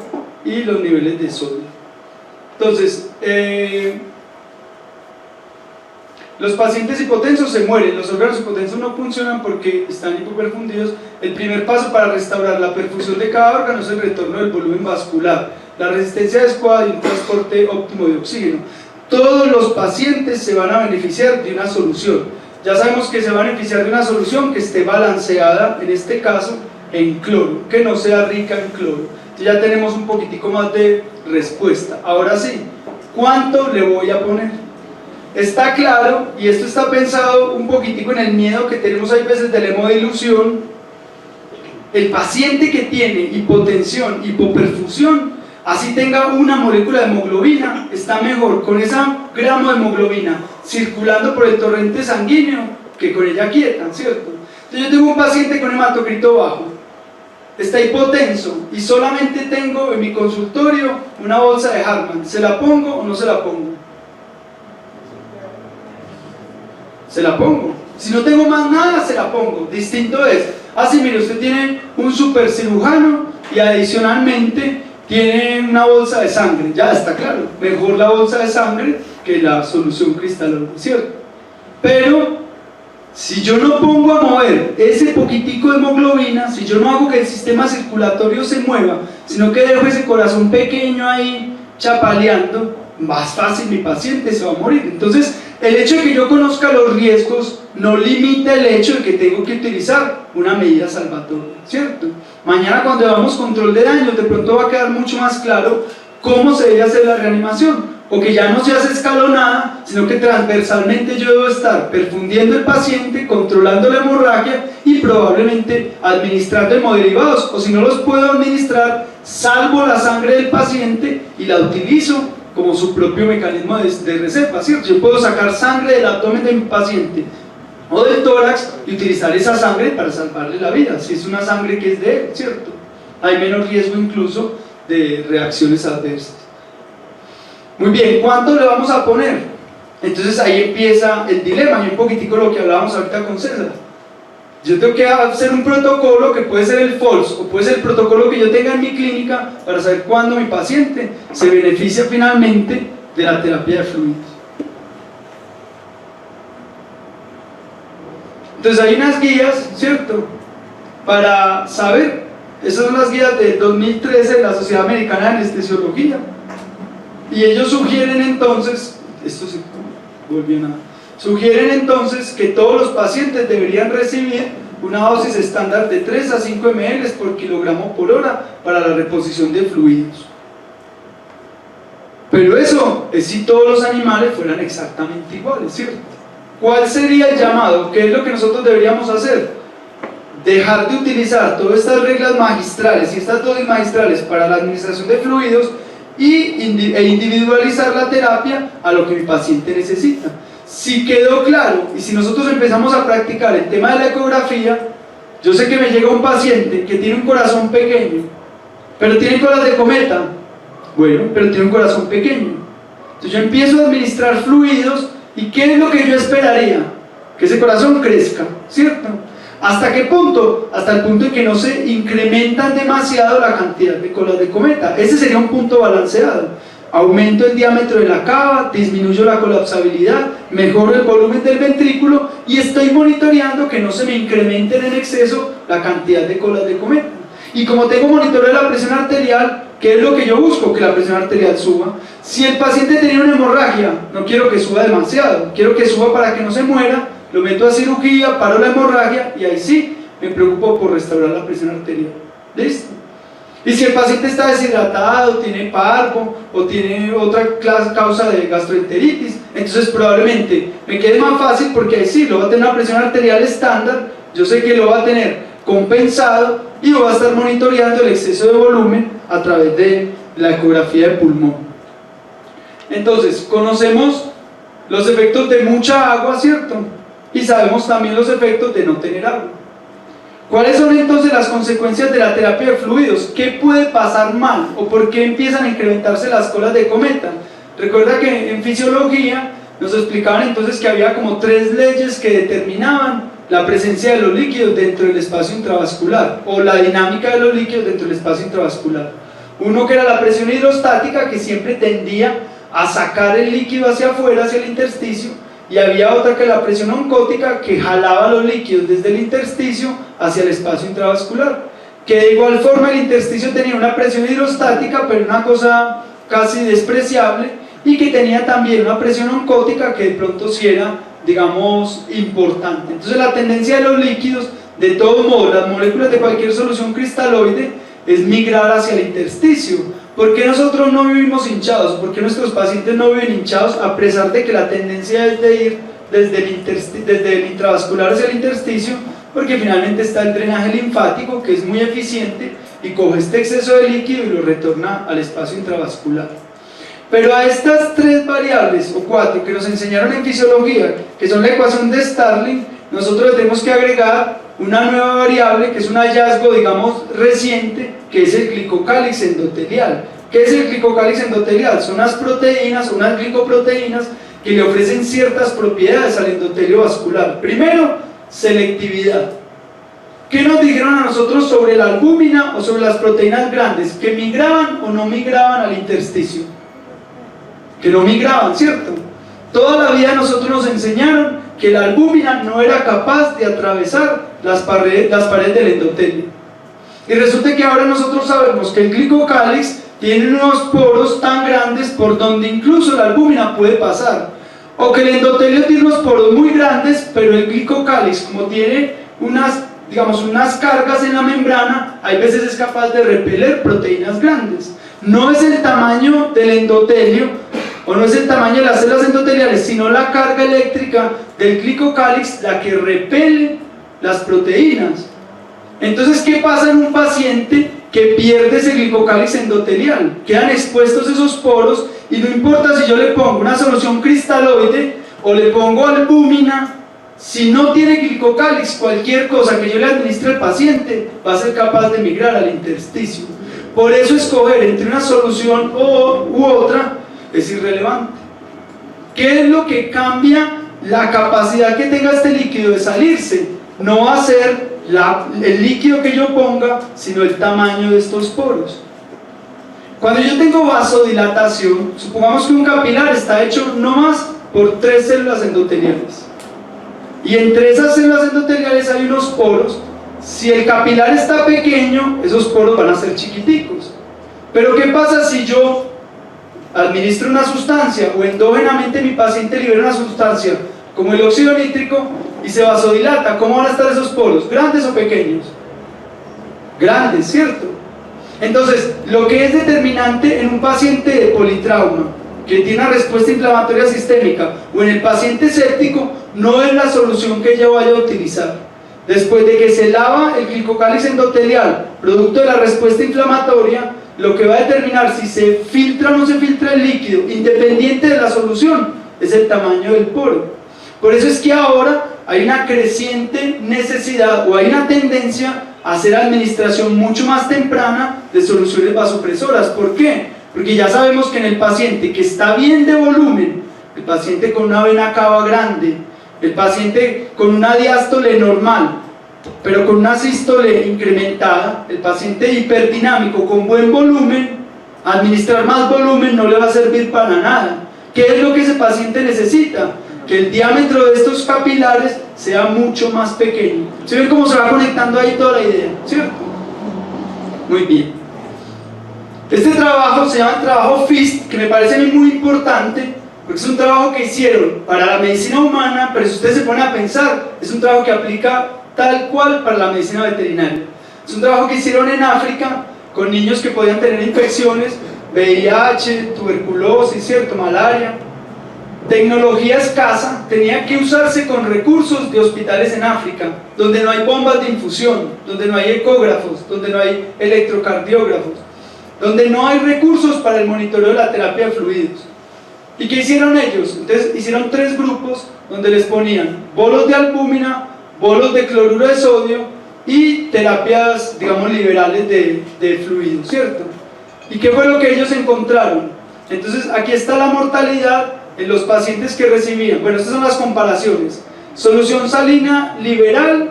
y los niveles de sodio. Entonces, los pacientes hipotensos se mueren, los órganos hipotensos no funcionan porque están hipoperfundidos. El primer paso para restaurar la perfusión de cada órgano es el retorno del volumen vascular, la resistencia adecuada y un transporte óptimo de oxígeno. Todos los pacientes se van a beneficiar de una solución. Ya sabemos que se va a beneficiar de una solución que esté balanceada, en este caso, en cloro, que no sea rica en cloro. Entonces ya tenemos un poquitico más de respuesta. Ahora sí, ¿cuánto le voy a poner? Está claro, y esto está pensado un poquitico en el miedo que tenemos hay veces de la hemodilución. El paciente que tiene hipotensión, hipoperfusión, así tenga una molécula de hemoglobina, está mejor con esa gramo de hemoglobina circulando por el torrente sanguíneo que con ella quieta, ¿cierto? Entonces yo tengo un paciente con hematocrito bajo, está hipotenso y solamente tengo en mi consultorio una bolsa de Hartmann, ¿se la pongo o no se la pongo? Se la pongo. Si no tengo más nada, se la pongo. Distinto es, así mire, usted tiene un super cirujano y adicionalmente tiene una bolsa de sangre, ya está claro, mejor la bolsa de sangre que la solución cristalina, ¿cierto? Pero si yo no pongo a mover ese poquitico de hemoglobina, si yo no hago que el sistema circulatorio se mueva, sino que dejo ese corazón pequeño ahí chapaleando, más fácil mi paciente se va a morir. Entonces, el hecho de que yo conozca los riesgos no limita el hecho de que tengo que utilizar una medida salvatoria, ¿cierto? Mañana cuando hagamos control de daños, de pronto va a quedar mucho más claro cómo se debe hacer la reanimación, o que ya no se hace escalonada, sino que transversalmente yo debo estar perfundiendo el paciente, controlando la hemorragia y probablemente administrando hemoderivados, o si no los puedo administrar, salvo la sangre del paciente y la utilizo como su propio mecanismo de reserva, ¿cierto? Yo puedo sacar sangre del abdomen de mi paciente o del tórax y utilizar esa sangre para salvarle la vida, si es una sangre que es de él, ¿cierto? Hay menos riesgo incluso de reacciones adversas. Muy bien, ¿cuánto le vamos a poner? Entonces ahí empieza el dilema, y un poquitico lo que hablábamos ahorita con César. Yo tengo que hacer un protocolo que puede ser el FOLS, o puede ser el protocolo que yo tenga en mi clínica para saber cuándo mi paciente se beneficia finalmente de la terapia de fluidos. Entonces hay unas guías, ¿cierto? Para saber, esas son las guías del 2013 de la Sociedad Americana de Anestesiología. Y ellos sugieren entonces, esto se volvió nada, sugieren entonces que todos los pacientes deberían recibir una dosis estándar de 3 a 5 ml por kilogramo por hora para la reposición de fluidos. Pero eso es si todos los animales fueran exactamente iguales, ¿cierto? ¿Cuál sería el llamado? ¿Qué es lo que nosotros deberíamos hacer? Dejar de utilizar todas estas reglas magistrales y estas dosis magistrales para la administración de fluidos e individualizar la terapia a lo que mi paciente necesita. Si quedó claro, y si nosotros empezamos a practicar el tema de la ecografía, yo sé que me llega un paciente que tiene un corazón pequeño, pero tiene colas de cometa, bueno, pero tiene un corazón pequeño. Entonces yo empiezo a administrar fluidos, ¿y qué es lo que yo esperaría? Que ese corazón crezca, ¿cierto? ¿Hasta qué punto? Hasta el punto en que no se incrementan demasiado la cantidad de colas de cometa. Ese sería un punto balanceado. Aumento el diámetro de la cava, disminuyo la colapsabilidad, mejoro el volumen del ventrículo y estoy monitoreando que no se me incrementen en exceso la cantidad de colas de cometa. Y como tengo monitoreo de la presión arterial, ¿qué es lo que yo busco? Que la presión arterial suba. Si el paciente tenía una hemorragia, no quiero que suba demasiado, quiero que suba para que no se muera, lo meto a cirugía, paro la hemorragia y ahí sí me preocupo por restaurar la presión arterial. ¿Listo? Y si el paciente está deshidratado, tiene parvo o tiene otra causa de gastroenteritis, entonces probablemente me quede más fácil porque ahí sí lo va a tener una presión arterial estándar, yo sé que lo va a tener compensado y va a estar monitoreando el exceso de volumen a través de la ecografía de pulmón. Entonces, conocemos los efectos de mucha agua, ¿cierto? Y sabemos también los efectos de no tener agua. ¿Cuáles son entonces las consecuencias de la terapia de fluidos? ¿Qué puede pasar mal? ¿O por qué empiezan a incrementarse las colas de cometa? Recuerda que en fisiología nos explicaban entonces que había como 3 leyes que determinaban la presencia de los líquidos dentro del espacio intravascular o la dinámica de los líquidos dentro del espacio intravascular. Uno que era la presión hidrostática, que siempre tendía a sacar el líquido hacia afuera, hacia el intersticio, y había otra que la presión oncótica, que jalaba los líquidos desde el intersticio hacia el espacio intravascular, que de igual forma el intersticio tenía una presión hidrostática, pero una cosa casi despreciable, y que tenía también una presión oncótica que de pronto sí era, digamos, importante. Entonces la tendencia de los líquidos, de todos modos, las moléculas de cualquier solución cristaloide, es migrar hacia el intersticio. ¿Por qué nosotros no vivimos hinchados? ¿Por qué nuestros pacientes no viven hinchados a pesar de que la tendencia es de ir desde el intravascular hacia el intersticio? Porque finalmente está el drenaje linfático, que es muy eficiente y coge este exceso de líquido y lo retorna al espacio intravascular. Pero a estas 3 variables o 4 que nos enseñaron en fisiología, que son la ecuación de Starling, nosotros le tenemos que agregar una nueva variable que es un hallazgo, digamos, reciente, que es el glicocálix endotelial. ¿Qué es el glicocálix endotelial? Son unas proteínas, unas glicoproteínas que le ofrecen ciertas propiedades al endotelio vascular. Primero, selectividad. ¿Qué nos dijeron a nosotros sobre la albúmina o sobre las proteínas grandes? ¿Que migraban o no migraban al intersticio? Que no migraban, ¿cierto? Toda la vida nosotros nos enseñaron que la albúmina no era capaz de atravesar las paredes del endotelio. Y resulta que ahora nosotros sabemos que el glicocálix tiene unos poros tan grandes por donde incluso la albúmina puede pasar. O que el endotelio tiene unos poros muy grandes, pero el glicocálix, como tiene unas cargas en la membrana, hay veces es capaz de repeler proteínas grandes. No es el tamaño del endotelio, o no es el tamaño de las células endoteliales, sino la carga eléctrica del glicocálix la que repele las proteínas. Entonces, ¿qué pasa en un paciente que pierde ese glicocálix endotelial? Quedan expuestos esos poros y no importa si yo le pongo una solución cristaloide o le pongo albúmina, si no tiene glicocálix, cualquier cosa que yo le administre al paciente va a ser capaz de migrar al intersticio. Por eso escoger entre una solución u otra es irrelevante. ¿Qué es lo que cambia la capacidad que tenga este líquido de salirse? No va a ser el líquido que yo ponga, sino el tamaño de estos poros. Cuando yo tengo vasodilatación, supongamos que un capilar está hecho no más por 3 células endoteliales, y entre esas células endoteliales hay unos poros. Si el capilar está pequeño, esos poros van a ser chiquiticos. Pero ¿qué pasa si yo administro una sustancia o endógenamente mi paciente libera una sustancia como el óxido nítrico y se vasodilata? ¿Cómo van a estar esos poros? ¿Grandes o pequeños? Grandes, ¿cierto? Entonces, lo que es determinante en un paciente de politrauma que tiene una respuesta inflamatoria sistémica o en el paciente séptico no es la solución que yo vaya a utilizar. Después de que se lava el glicocálix endotelial, producto de la respuesta inflamatoria, lo que va a determinar si se filtra o no se filtra el líquido, independiente de la solución, es el tamaño del poro. Por eso es que ahora hay una creciente necesidad o hay una tendencia a hacer administración mucho más temprana de soluciones vasopresoras. ¿Por qué? Porque ya sabemos que en el paciente que está bien de volumen, el paciente con una vena cava grande, el paciente con una diástole normal, pero con una sístole incrementada, el paciente hiperdinámico con buen volumen, administrar más volumen no le va a servir para nada. ¿Qué es lo que ese paciente necesita? Que el diámetro de estos capilares sea mucho más pequeño. ¿Se ven cómo se va conectando ahí toda la idea? ¿Cierto? Muy bien. Este trabajo se llama el trabajo FIST, que me parece a mí muy importante, porque es un trabajo que hicieron para la medicina humana, pero si ustedes se ponen a pensar, es un trabajo que aplica tal cual para la medicina veterinaria. Es un trabajo que hicieron en África con niños que podían tener infecciones, VIH, tuberculosis, ¿cierto? Malaria. Tecnología escasa, tenía que usarse con recursos de hospitales en África, donde no hay bombas de infusión, donde no hay ecógrafos, donde no hay electrocardiógrafos, donde no hay recursos para el monitoreo de la terapia de fluidos. ¿Y qué hicieron ellos? Entonces hicieron 3 grupos donde les ponían bolos de albúmina, bolos de cloruro de sodio y terapias, digamos, liberales de fluidos, ¿cierto? ¿Y qué fue lo que ellos encontraron? Entonces aquí está la mortalidad en los pacientes que recibían. Bueno, estas son las comparaciones: solución salina liberal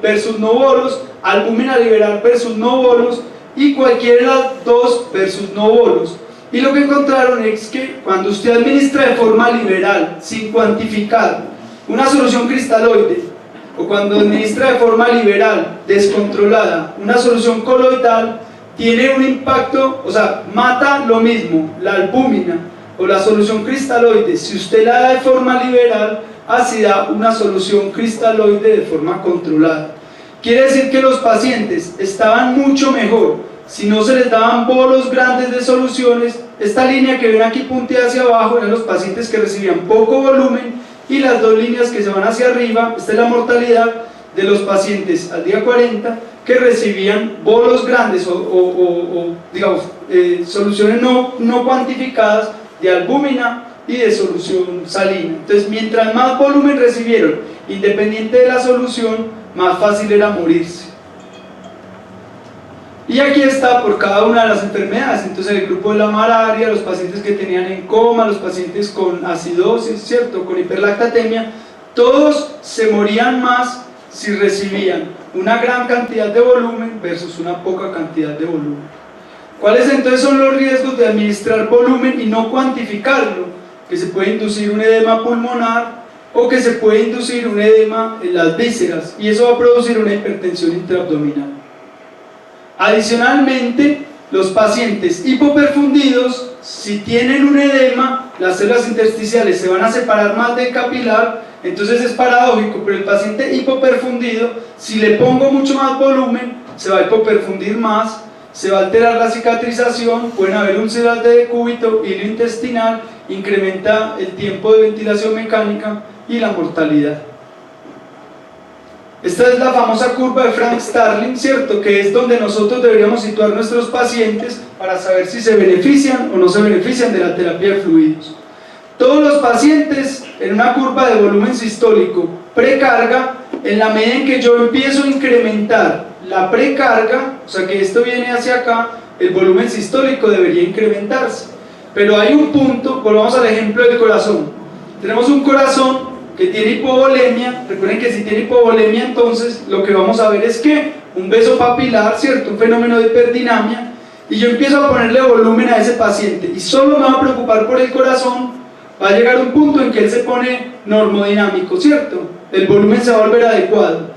versus no bolos, albúmina liberal versus no bolos, y cualquiera de las dos versus no bolos. Y lo que encontraron es que cuando usted administra de forma liberal, sin cuantificar, una solución cristaloide, o cuando administra de forma liberal, descontrolada, una solución coloidal, tiene un impacto, o sea, mata lo mismo la albúmina o la solución cristaloide si usted la da de forma liberal, así da una solución cristaloide de forma controlada. Quiere decir que los pacientes estaban mucho mejor si no se les daban bolos grandes de soluciones. Esta línea que ven aquí punteada hacia abajo eran los pacientes que recibían poco volumen, y las 2 líneas que se van hacia arriba, esta es la mortalidad de los pacientes al día 40 que recibían bolos grandes o digamos, soluciones no cuantificadas de albúmina y de solución salina. Entonces, mientras más volumen recibieron, independiente de la solución, más fácil era morirse. Y aquí está por cada una de las enfermedades. Entonces el grupo de la malaria, los pacientes que tenían en coma, los pacientes con acidosis, ¿cierto?, con hiperlactatemia, todos se morían más si recibían una gran cantidad de volumen versus una poca cantidad de volumen. ¿Cuáles entonces son los riesgos de administrar volumen y no cuantificarlo? Que se puede inducir un edema pulmonar o que se puede inducir un edema en las vísceras, y eso va a producir una hipertensión intraabdominal. Adicionalmente, los pacientes hipoperfundidos, si tienen un edema, las células intersticiales se van a separar más del capilar, entonces es paradójico, pero el paciente hipoperfundido, si le pongo mucho más volumen, se va a hipoperfundir más, se va a alterar la cicatrización, pueden haber úlceras de decúbito, hilo intestinal, incrementa el tiempo de ventilación mecánica y la mortalidad. Esta es la famosa curva de Frank Starling, ¿cierto?, que es donde nosotros deberíamos situar nuestros pacientes para saber si se benefician o no se benefician de la terapia de fluidos. Todos los pacientes en una curva de volumen sistólico precarga, en la medida en que yo empiezo a incrementar la precarga, o sea que esto viene hacia acá, el volumen sistólico debería incrementarse. Pero hay un punto, volvamos al ejemplo del corazón. Tenemos un corazón que tiene hipovolemia. Recuerden que si tiene hipovolemia, entonces lo que vamos a ver es que un beso papilar, ¿cierto?, un fenómeno de hiperdinamia, y yo empiezo a ponerle volumen a ese paciente y solo me va a preocupar por el corazón, va a llegar un punto en que él se pone normodinámico, ¿cierto?, el volumen se va a volver adecuado.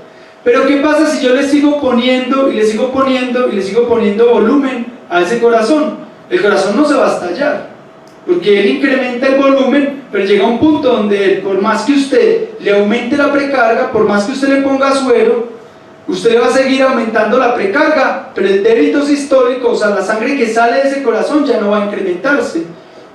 Pero ¿qué pasa si yo le sigo poniendo y le sigo poniendo y le sigo poniendo volumen a ese corazón? El corazón no se va a estallar, porque él incrementa el volumen, pero llega a un punto donde por más que usted le aumente la precarga, por más que usted le ponga suero, usted le va a seguir aumentando la precarga, pero el débito sistólico, o sea, la sangre que sale de ese corazón ya no va a incrementarse.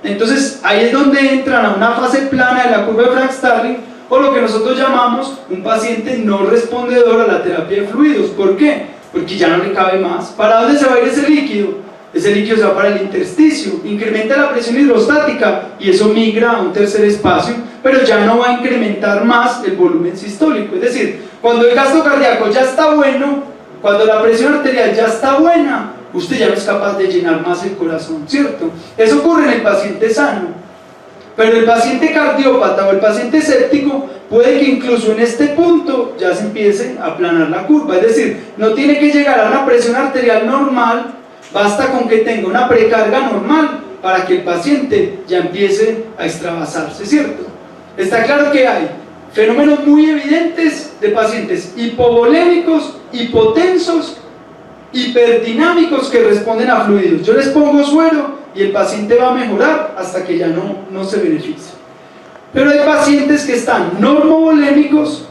Entonces ahí es donde entran a una fase plana de la curva de Frank Starling, o lo que nosotros llamamos un paciente no respondedor a la terapia de fluidos. ¿Por qué? Porque ya no le cabe más. ¿Para dónde se va a ir ese líquido? Ese líquido se va para el intersticio, incrementa la presión hidrostática y eso migra a un tercer espacio, pero ya no va a incrementar más el volumen sistólico. Es decir, cuando el gasto cardíaco ya está bueno, cuando la presión arterial ya está buena, usted ya no es capaz de llenar más el corazón, ¿cierto? Eso ocurre en el paciente sano, pero el paciente cardiópata o el paciente séptico puede que incluso en este punto ya se empiece a aplanar la curva, es decir, no tiene que llegar a una presión arterial normal, basta con que tenga una precarga normal para que el paciente ya empiece a extravasarse, ¿cierto? Está claro que hay fenómenos muy evidentes de pacientes hipovolémicos, hipotensos, hiperdinámicos que responden a fluidos. Yo les pongo suero y el paciente va a mejorar hasta que ya no se beneficia. Pero hay pacientes que están normovolémicos,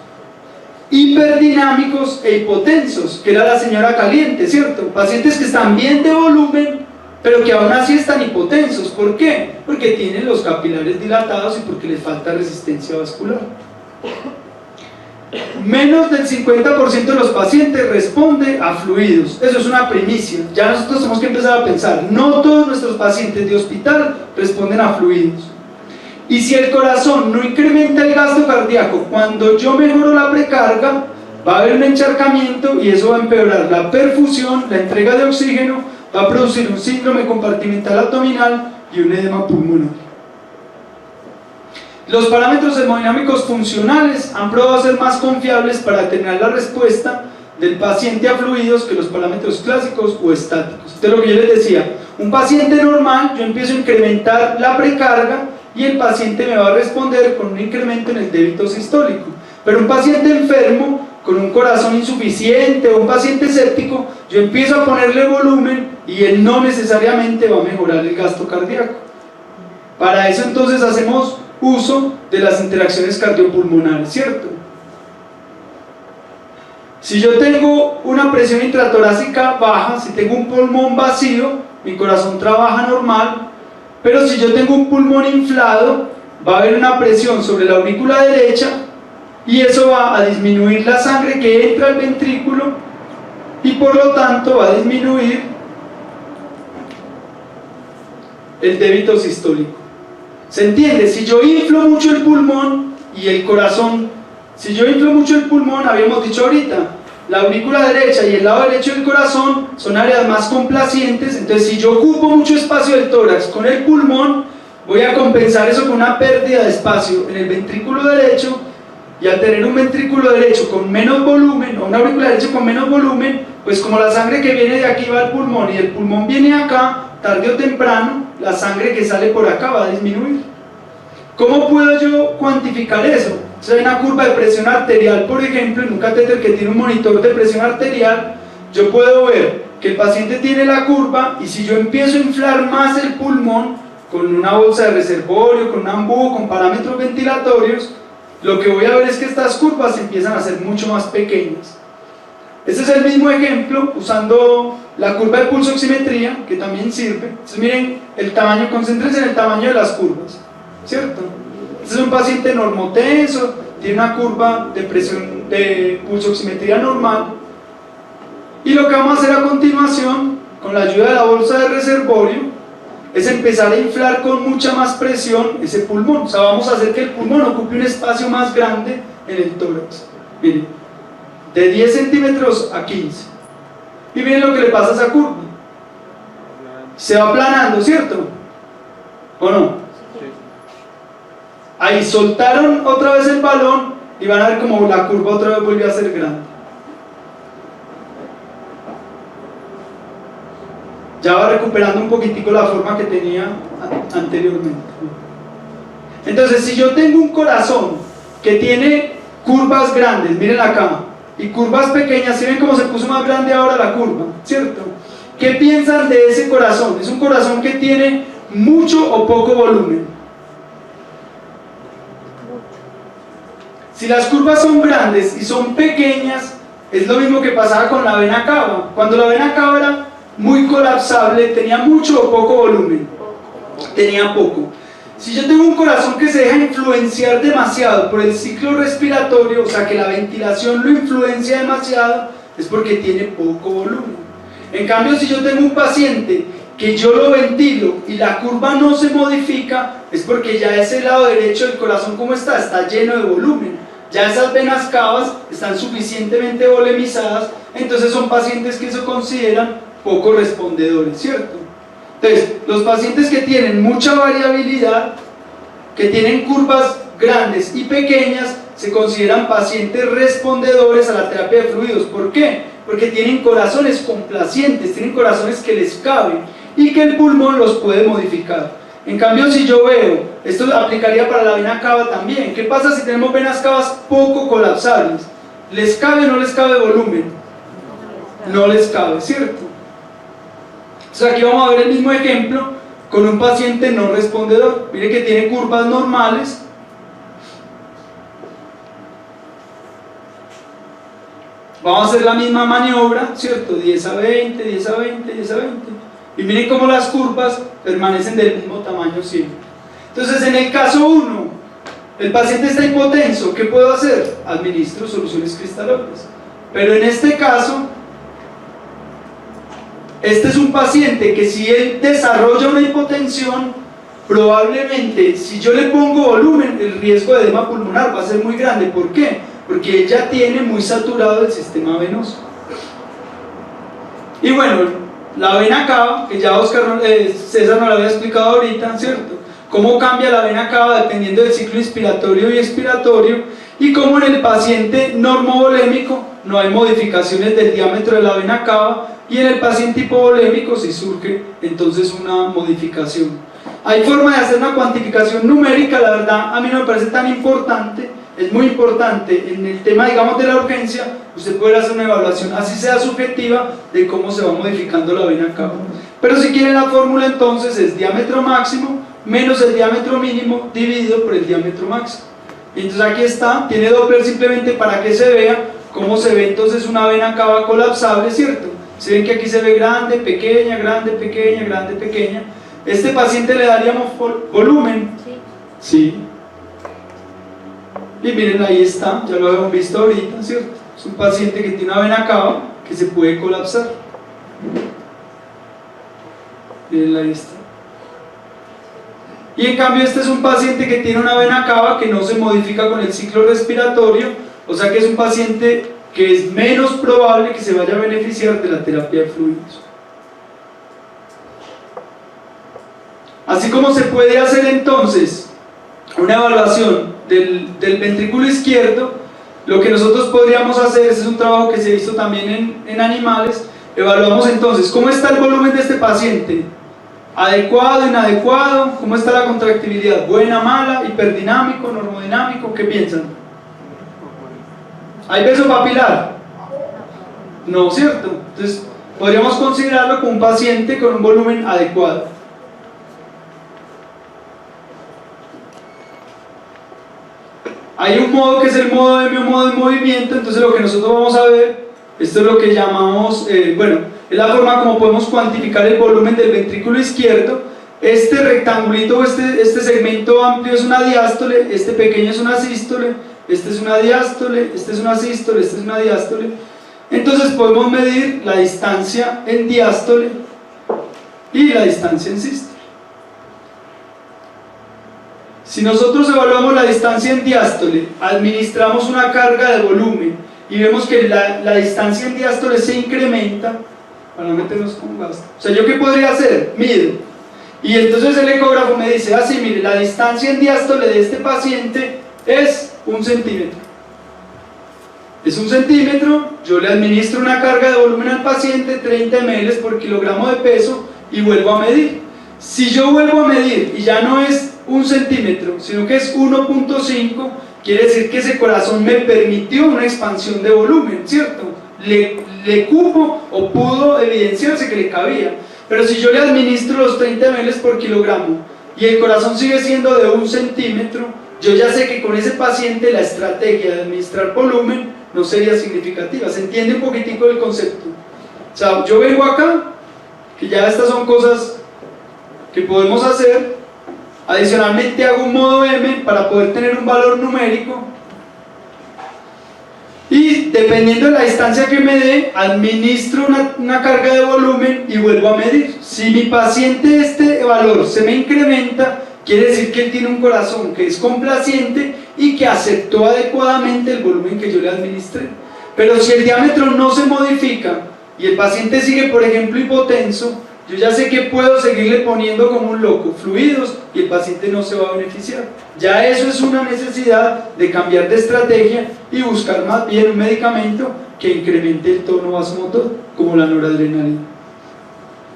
hiperdinámicos e hipotensos, que era la señora caliente, ¿cierto? Pacientes que están bien de volumen, pero que aún así están hipotensos. ¿Por qué? Porque tienen los capilares dilatados y porque les falta resistencia vascular. Menos del 50% de los pacientes responde a fluidos. Eso es una primicia. Ya nosotros tenemos que empezar a pensar, no todos nuestros pacientes de hospital responden a fluidos. Y si el corazón no incrementa el gasto cardíaco, cuando yo mejoro la precarga, va a haber un encharcamiento y eso va a empeorar la perfusión, la entrega de oxígeno, va a producir un síndrome compartimental abdominal y un edema pulmonar. Los parámetros hemodinámicos funcionales han probado ser más confiables para determinar la respuesta del paciente a fluidos que los parámetros clásicos o estáticos. Entonces, lo que yo les decía, un paciente normal, yo empiezo a incrementar la precarga y el paciente me va a responder con un incremento en el débito sistólico. Pero un paciente enfermo, con un corazón insuficiente o un paciente séptico, yo empiezo a ponerle volumen y él no necesariamente va a mejorar el gasto cardíaco. Para eso entonces hacemos uso de las interacciones cardiopulmonares, ¿cierto? Si yo tengo una presión intratorácica baja, si tengo un pulmón vacío, mi corazón trabaja normal, pero si yo tengo un pulmón inflado, va a haber una presión sobre la aurícula derecha y eso va a disminuir la sangre que entra al ventrículo y por lo tanto va a disminuir el débito sistólico. ¿Se entiende? Si yo inflo mucho el pulmón y el corazón Si yo inflo mucho el pulmón, habíamos dicho ahorita, la aurícula derecha y el lado derecho del corazón son áreas más complacientes, entonces si yo ocupo mucho espacio del tórax con el pulmón, voy a compensar eso con una pérdida de espacio en el ventrículo derecho, y al tener un ventrículo derecho con menos volumen, o una aurícula derecha con menos volumen, pues como la sangre que viene de aquí va al pulmón y el pulmón viene acá, tarde o temprano, la sangre que sale por acá va a disminuir. ¿Cómo puedo yo cuantificar eso? Si hay una curva de presión arterial, por ejemplo, en un catéter que tiene un monitor de presión arterial, yo puedo ver que el paciente tiene la curva y si yo empiezo a inflar más el pulmón con una bolsa de reservorio, con un embudo, con parámetros ventilatorios, lo que voy a ver es que estas curvas empiezan a ser mucho más pequeñas. Este es el mismo ejemplo usando la curva de pulso oximetría, que también sirve. Entonces miren el tamaño, concéntrense en el tamaño de las curvas, ¿cierto? Este es un paciente normotenso, tiene una curva de presión de pulso oximetría normal, y lo que vamos a hacer a continuación, con la ayuda de la bolsa de reservorio, es empezar a inflar con mucha más presión ese pulmón. O sea, vamos a hacer que el pulmón ocupe un espacio más grande en el tórax. Miren, de 10 centímetros a 15. Y miren lo que le pasa a esa curva. Se va aplanando, ¿cierto? ¿O no? Ahí soltaron otra vez el balón y van a ver como la curva otra vez volvió a ser grande. Ya va recuperando un poquitico la forma que tenía anteriormente. Entonces, si yo tengo un corazón que tiene curvas grandes, miren acá, y curvas pequeñas, ¿sí ven cómo se puso más grande ahora la curva? ¿Cierto? ¿Qué piensan de ese corazón? Es un corazón que tiene mucho o poco volumen. Si las curvas son grandes y son pequeñas, es lo mismo que pasaba con la vena cava. Cuando la vena cava era muy colapsable, tenía mucho o poco volumen. Tenía poco. Si yo tengo un corazón que se deja influenciar demasiado por el ciclo respiratorio, o sea que la ventilación lo influencia demasiado, es porque tiene poco volumen. En cambio, si yo tengo un paciente que yo lo ventilo y la curva no se modifica, es porque ya ese lado derecho del corazón, ¿cómo está? Está lleno de volumen. Ya esas venas cavas están suficientemente volemizadas, entonces son pacientes que se consideran poco respondedores, ¿cierto? Entonces, los pacientes que tienen mucha variabilidad, que tienen curvas grandes y pequeñas, se consideran pacientes respondedores a la terapia de fluidos. ¿Por qué? Porque tienen corazones complacientes, tienen corazones que les caben y que el pulmón los puede modificar. En cambio, si yo veo, esto aplicaría para la vena cava también. ¿Qué pasa si tenemos venas cavas poco colapsables? ¿Les cabe o no les cabe volumen? No les cabe, ¿cierto? Entonces aquí vamos a ver el mismo ejemplo con un paciente no respondedor. Mire que tiene curvas normales. Vamos a hacer la misma maniobra, ¿cierto? 10 a 20, 10 a 20, 10 a 20. Y miren cómo las curvas permanecen del mismo tamaño siempre. Entonces en el caso 1, el paciente está hipotenso. ¿Qué puedo hacer? Administro soluciones cristaloides. Pero en este caso, este es un paciente que si él desarrolla una hipotensión, probablemente si yo le pongo volumen, el riesgo de edema pulmonar va a ser muy grande. ¿Por qué? Porque él ya tiene muy saturado el sistema venoso. Y bueno, la vena cava, que ya César nos lo había explicado ahorita, ¿cierto? Cómo cambia la vena cava dependiendo del ciclo inspiratorio y expiratorio, y cómo en el paciente normovolémico no hay modificaciones del diámetro de la vena cava, y en el paciente hipovolémico sí surge entonces una modificación. Hay forma de hacer una cuantificación numérica, la verdad a mí no me parece tan importante. Es muy importante en el tema, digamos, de la urgencia, usted puede hacer una evaluación, así sea subjetiva, de cómo se va modificando la vena cava. Pero si quieren la fórmula, entonces es diámetro máximo menos el diámetro mínimo dividido por el diámetro máximo. Y entonces aquí está, tiene Doppler simplemente para que se vea cómo se ve entonces una vena cava colapsable, ¿cierto? Se ven que aquí se ve grande, pequeña, grande, pequeña, grande, pequeña. ¿Este paciente le daríamos volumen? Sí. Y miren, ahí está, ya lo habíamos visto ahorita, ¿cierto? Es un paciente que tiene una vena cava que se puede colapsar. Miren, ahí está. Y en cambio este es un paciente que tiene una vena cava que no se modifica con el ciclo respiratorio, O sea que es un paciente que es menos probable que se vaya a beneficiar de la terapia de fluidos. Así como se puede hacer entonces una evaluación del ventrículo izquierdo, lo que nosotros podríamos hacer, ese es un trabajo que se hizo también en animales, evaluamos entonces cómo está el volumen de este paciente, adecuado, inadecuado, cómo está la contractibilidad, buena, mala, hiperdinámico, normodinámico, ¿qué piensan? ¿Hay peso papilar? No, ¿cierto? Entonces podríamos considerarlo como un paciente con un volumen adecuado. Hay un modo que es el modo M, un modo de movimiento. Entonces lo que nosotros vamos a ver, esto es lo que llamamos, bueno, es la forma como podemos cuantificar el volumen del ventrículo izquierdo. Este rectangulito, este segmento amplio es una diástole, este pequeño es una sístole, este es una diástole, este es una sístole, este es una diástole. Entonces podemos medir la distancia en diástole y la distancia en sístole. Si nosotros evaluamos la distancia en diástole, administramos una carga de volumen y vemos que la distancia en diástole se incrementa, para no meternos con gasto. O sea, ¿yo qué podría hacer? Mido. Y entonces el ecógrafo me dice, así, mire, la distancia en diástole de este paciente es 1 centímetro. Es 1 centímetro, yo le administro una carga de volumen al paciente, 30 ml por kilogramo de peso, y vuelvo a medir. Si yo vuelvo a medir y ya no es 1 centímetro, sino que es 1.5, quiere decir que ese corazón me permitió una expansión de volumen, ¿cierto? Le cupo o pudo evidenciarse que le cabía. Pero si yo le administro los 30 ml por kilogramo y el corazón sigue siendo de 1 centímetro, yo ya sé que con ese paciente la estrategia de administrar volumen no sería significativa. ¿Se entiende un poquitico el concepto? O sea, yo vengo acá, que ya estas son cosas que podemos hacer. Adicionalmente hago un modo M para poder tener un valor numérico y dependiendo de la distancia que me dé, administro una carga de volumen y vuelvo a medir. Si mi paciente este valor se me incrementa, quiere decir que él tiene un corazón que es complaciente y que aceptó adecuadamente el volumen que yo le administré. Pero si el diámetro no se modifica y el paciente sigue, por ejemplo, hipotenso, yo ya sé que puedo seguirle poniendo como un loco fluidos y el paciente no se va a beneficiar. Ya eso es una necesidad de cambiar de estrategia y buscar más bien un medicamento que incremente el tono vasomotor, como la noradrenalina.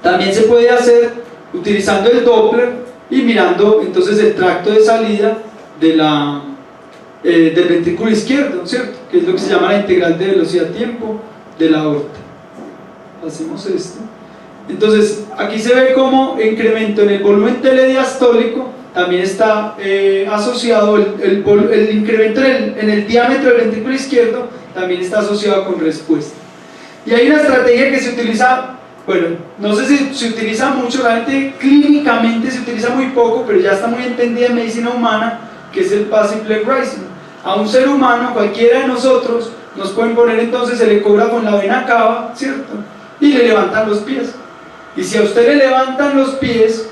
También se puede hacer utilizando el Doppler y mirando entonces el tracto de salida de del ventrículo izquierdo, ¿cierto? Que es lo que se llama la integral de velocidad-tiempo de la aorta. Hacemos esto. Entonces, aquí se ve como incremento en el volumen telediastólico, también está asociado el incremento en el diámetro del ventrículo izquierdo, también está asociado con respuesta. Y hay una estrategia que se utiliza, bueno, no sé si se utiliza mucho, realmente clínicamente se utiliza muy poco, pero ya está muy entendida en medicina humana, que es el passive leg raising. A un ser humano, cualquiera de nosotros, nos pueden poner entonces el ecógrafo en la vena cava, ¿cierto? Y le levantan los pies. Y si a usted le levantan los pies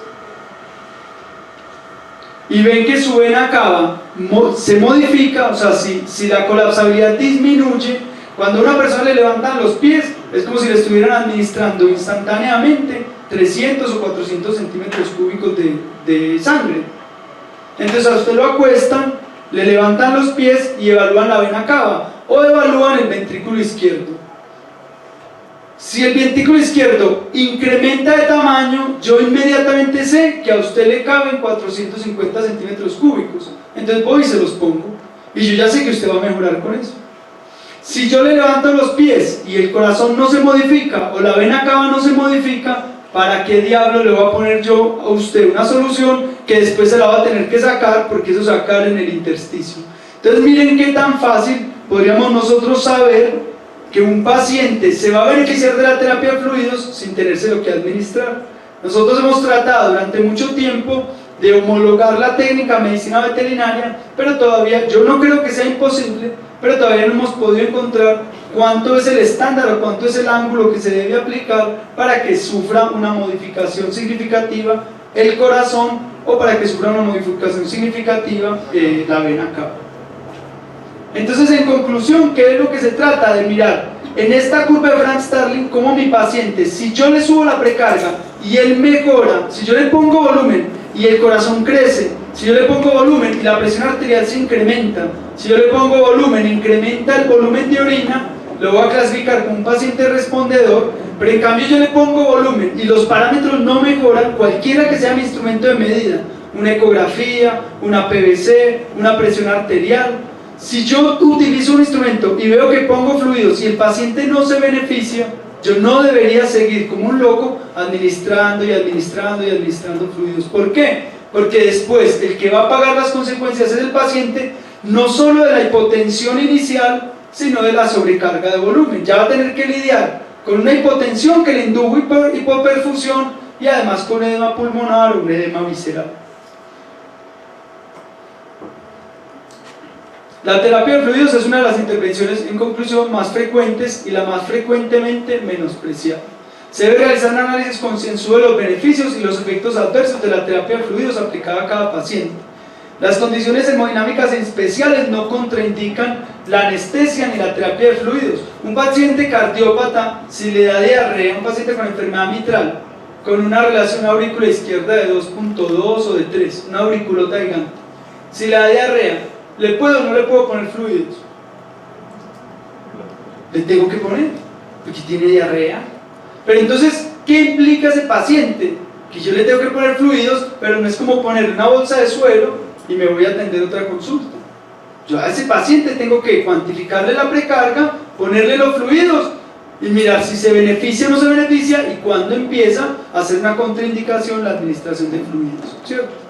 y ven que su vena cava se modifica, o sea, si la colapsabilidad disminuye, cuando a una persona le levantan los pies, es como si le estuvieran administrando instantáneamente 300 o 400 centímetros cúbicos de sangre. Entonces a usted lo acuestan, le levantan los pies y evalúan la vena cava o evalúan el ventrículo izquierdo. Si el ventrículo izquierdo incrementa de tamaño, yo inmediatamente sé que a usted le caben 450 centímetros cúbicos. Entonces voy y se los pongo. Y yo ya sé que usted va a mejorar con eso. Si yo le levanto los pies y el corazón no se modifica o la vena cava no se modifica, ¿para qué diablo le voy a poner yo a usted una solución que después se la va a tener que sacar porque eso se va a caer en el intersticio? Entonces miren qué tan fácil podríamos nosotros saber que un paciente se va a beneficiar de la terapia de fluidos sin tenerse lo que administrar. Nosotros hemos tratado durante mucho tiempo de homologar la técnica de medicina veterinaria, pero todavía, yo no creo que sea imposible, pero todavía no hemos podido encontrar cuánto es el estándar o cuánto es el ángulo que se debe aplicar para que sufra una modificación significativa el corazón o para que sufra una modificación significativa la vena cava. Entonces, en conclusión, ¿qué es lo que se trata? De mirar en esta curva de Frank Starling como mi paciente, si yo le subo la precarga y él mejora, si yo le pongo volumen y el corazón crece, si yo le pongo volumen y la presión arterial se incrementa, si yo le pongo volumen, incrementa el volumen de orina, lo voy a clasificar como un paciente respondedor. Pero en cambio yo le pongo volumen y los parámetros no mejoran, cualquiera que sea mi instrumento de medida, una ecografía, una PVC, una presión arterial, si yo utilizo un instrumento y veo que pongo fluidos y el paciente no se beneficia, yo no debería seguir como un loco administrando y administrando y administrando fluidos. ¿Por qué? Porque después el que va a pagar las consecuencias es el paciente, no solo de la hipotensión inicial, sino de la sobrecarga de volumen. Ya va a tener que lidiar con una hipotensión que le indujo hipoperfusión y además con edema pulmonar o un edema visceral. La terapia de fluidos es una de las intervenciones, en conclusión, más frecuentes y la más frecuentemente menospreciada. Se debe realizar un análisis concienzudo de los beneficios y los efectos adversos de la terapia de fluidos aplicada a cada paciente. Las condiciones hemodinámicas especiales no contraindican la anestesia ni la terapia de fluidos. Un paciente cardiópata, si le da diarrea, un paciente con enfermedad mitral, con una relación aurícula izquierda de 2.2 o de 3, una auriculota gigante, si le da diarrea, ¿le puedo o no le puedo poner fluidos? Le tengo que poner, porque tiene diarrea. Pero entonces, ¿qué implica ese paciente? Que yo le tengo que poner fluidos, pero no es como poner una bolsa de suero y me voy a atender otra consulta. Yo a ese paciente tengo que cuantificarle la precarga, ponerle los fluidos y mirar si se beneficia o no se beneficia y cuándo empieza a hacer una contraindicación la administración de fluidos, ¿cierto?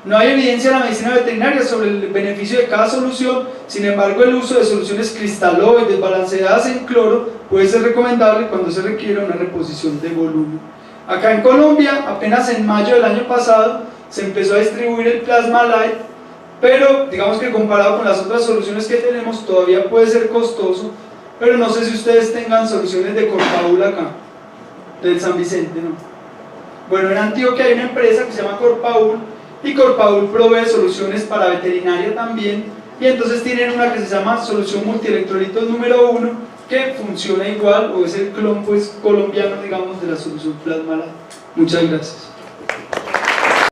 No hay evidencia en la medicina veterinaria sobre el beneficio de cada solución, sin embargo el uso de soluciones cristaloides balanceadas en cloro puede ser recomendable cuando se requiere una reposición de volumen. Acá en Colombia, apenas en mayo del año pasado, se empezó a distribuir el Plasma Light, pero digamos que comparado con las otras soluciones que tenemos todavía puede ser costoso, pero no sé si ustedes tengan soluciones de Corpaul acá, del San Vicente, ¿no? Bueno, en Antioquia hay una empresa que se llama Corpaul, y Corpaul provee soluciones para veterinaria también, y entonces tienen una que se llama solución multielectrolitos número 1, que funciona igual, o es el clon pues colombiano, digamos, de la solución Plasma Light. Muchas gracias.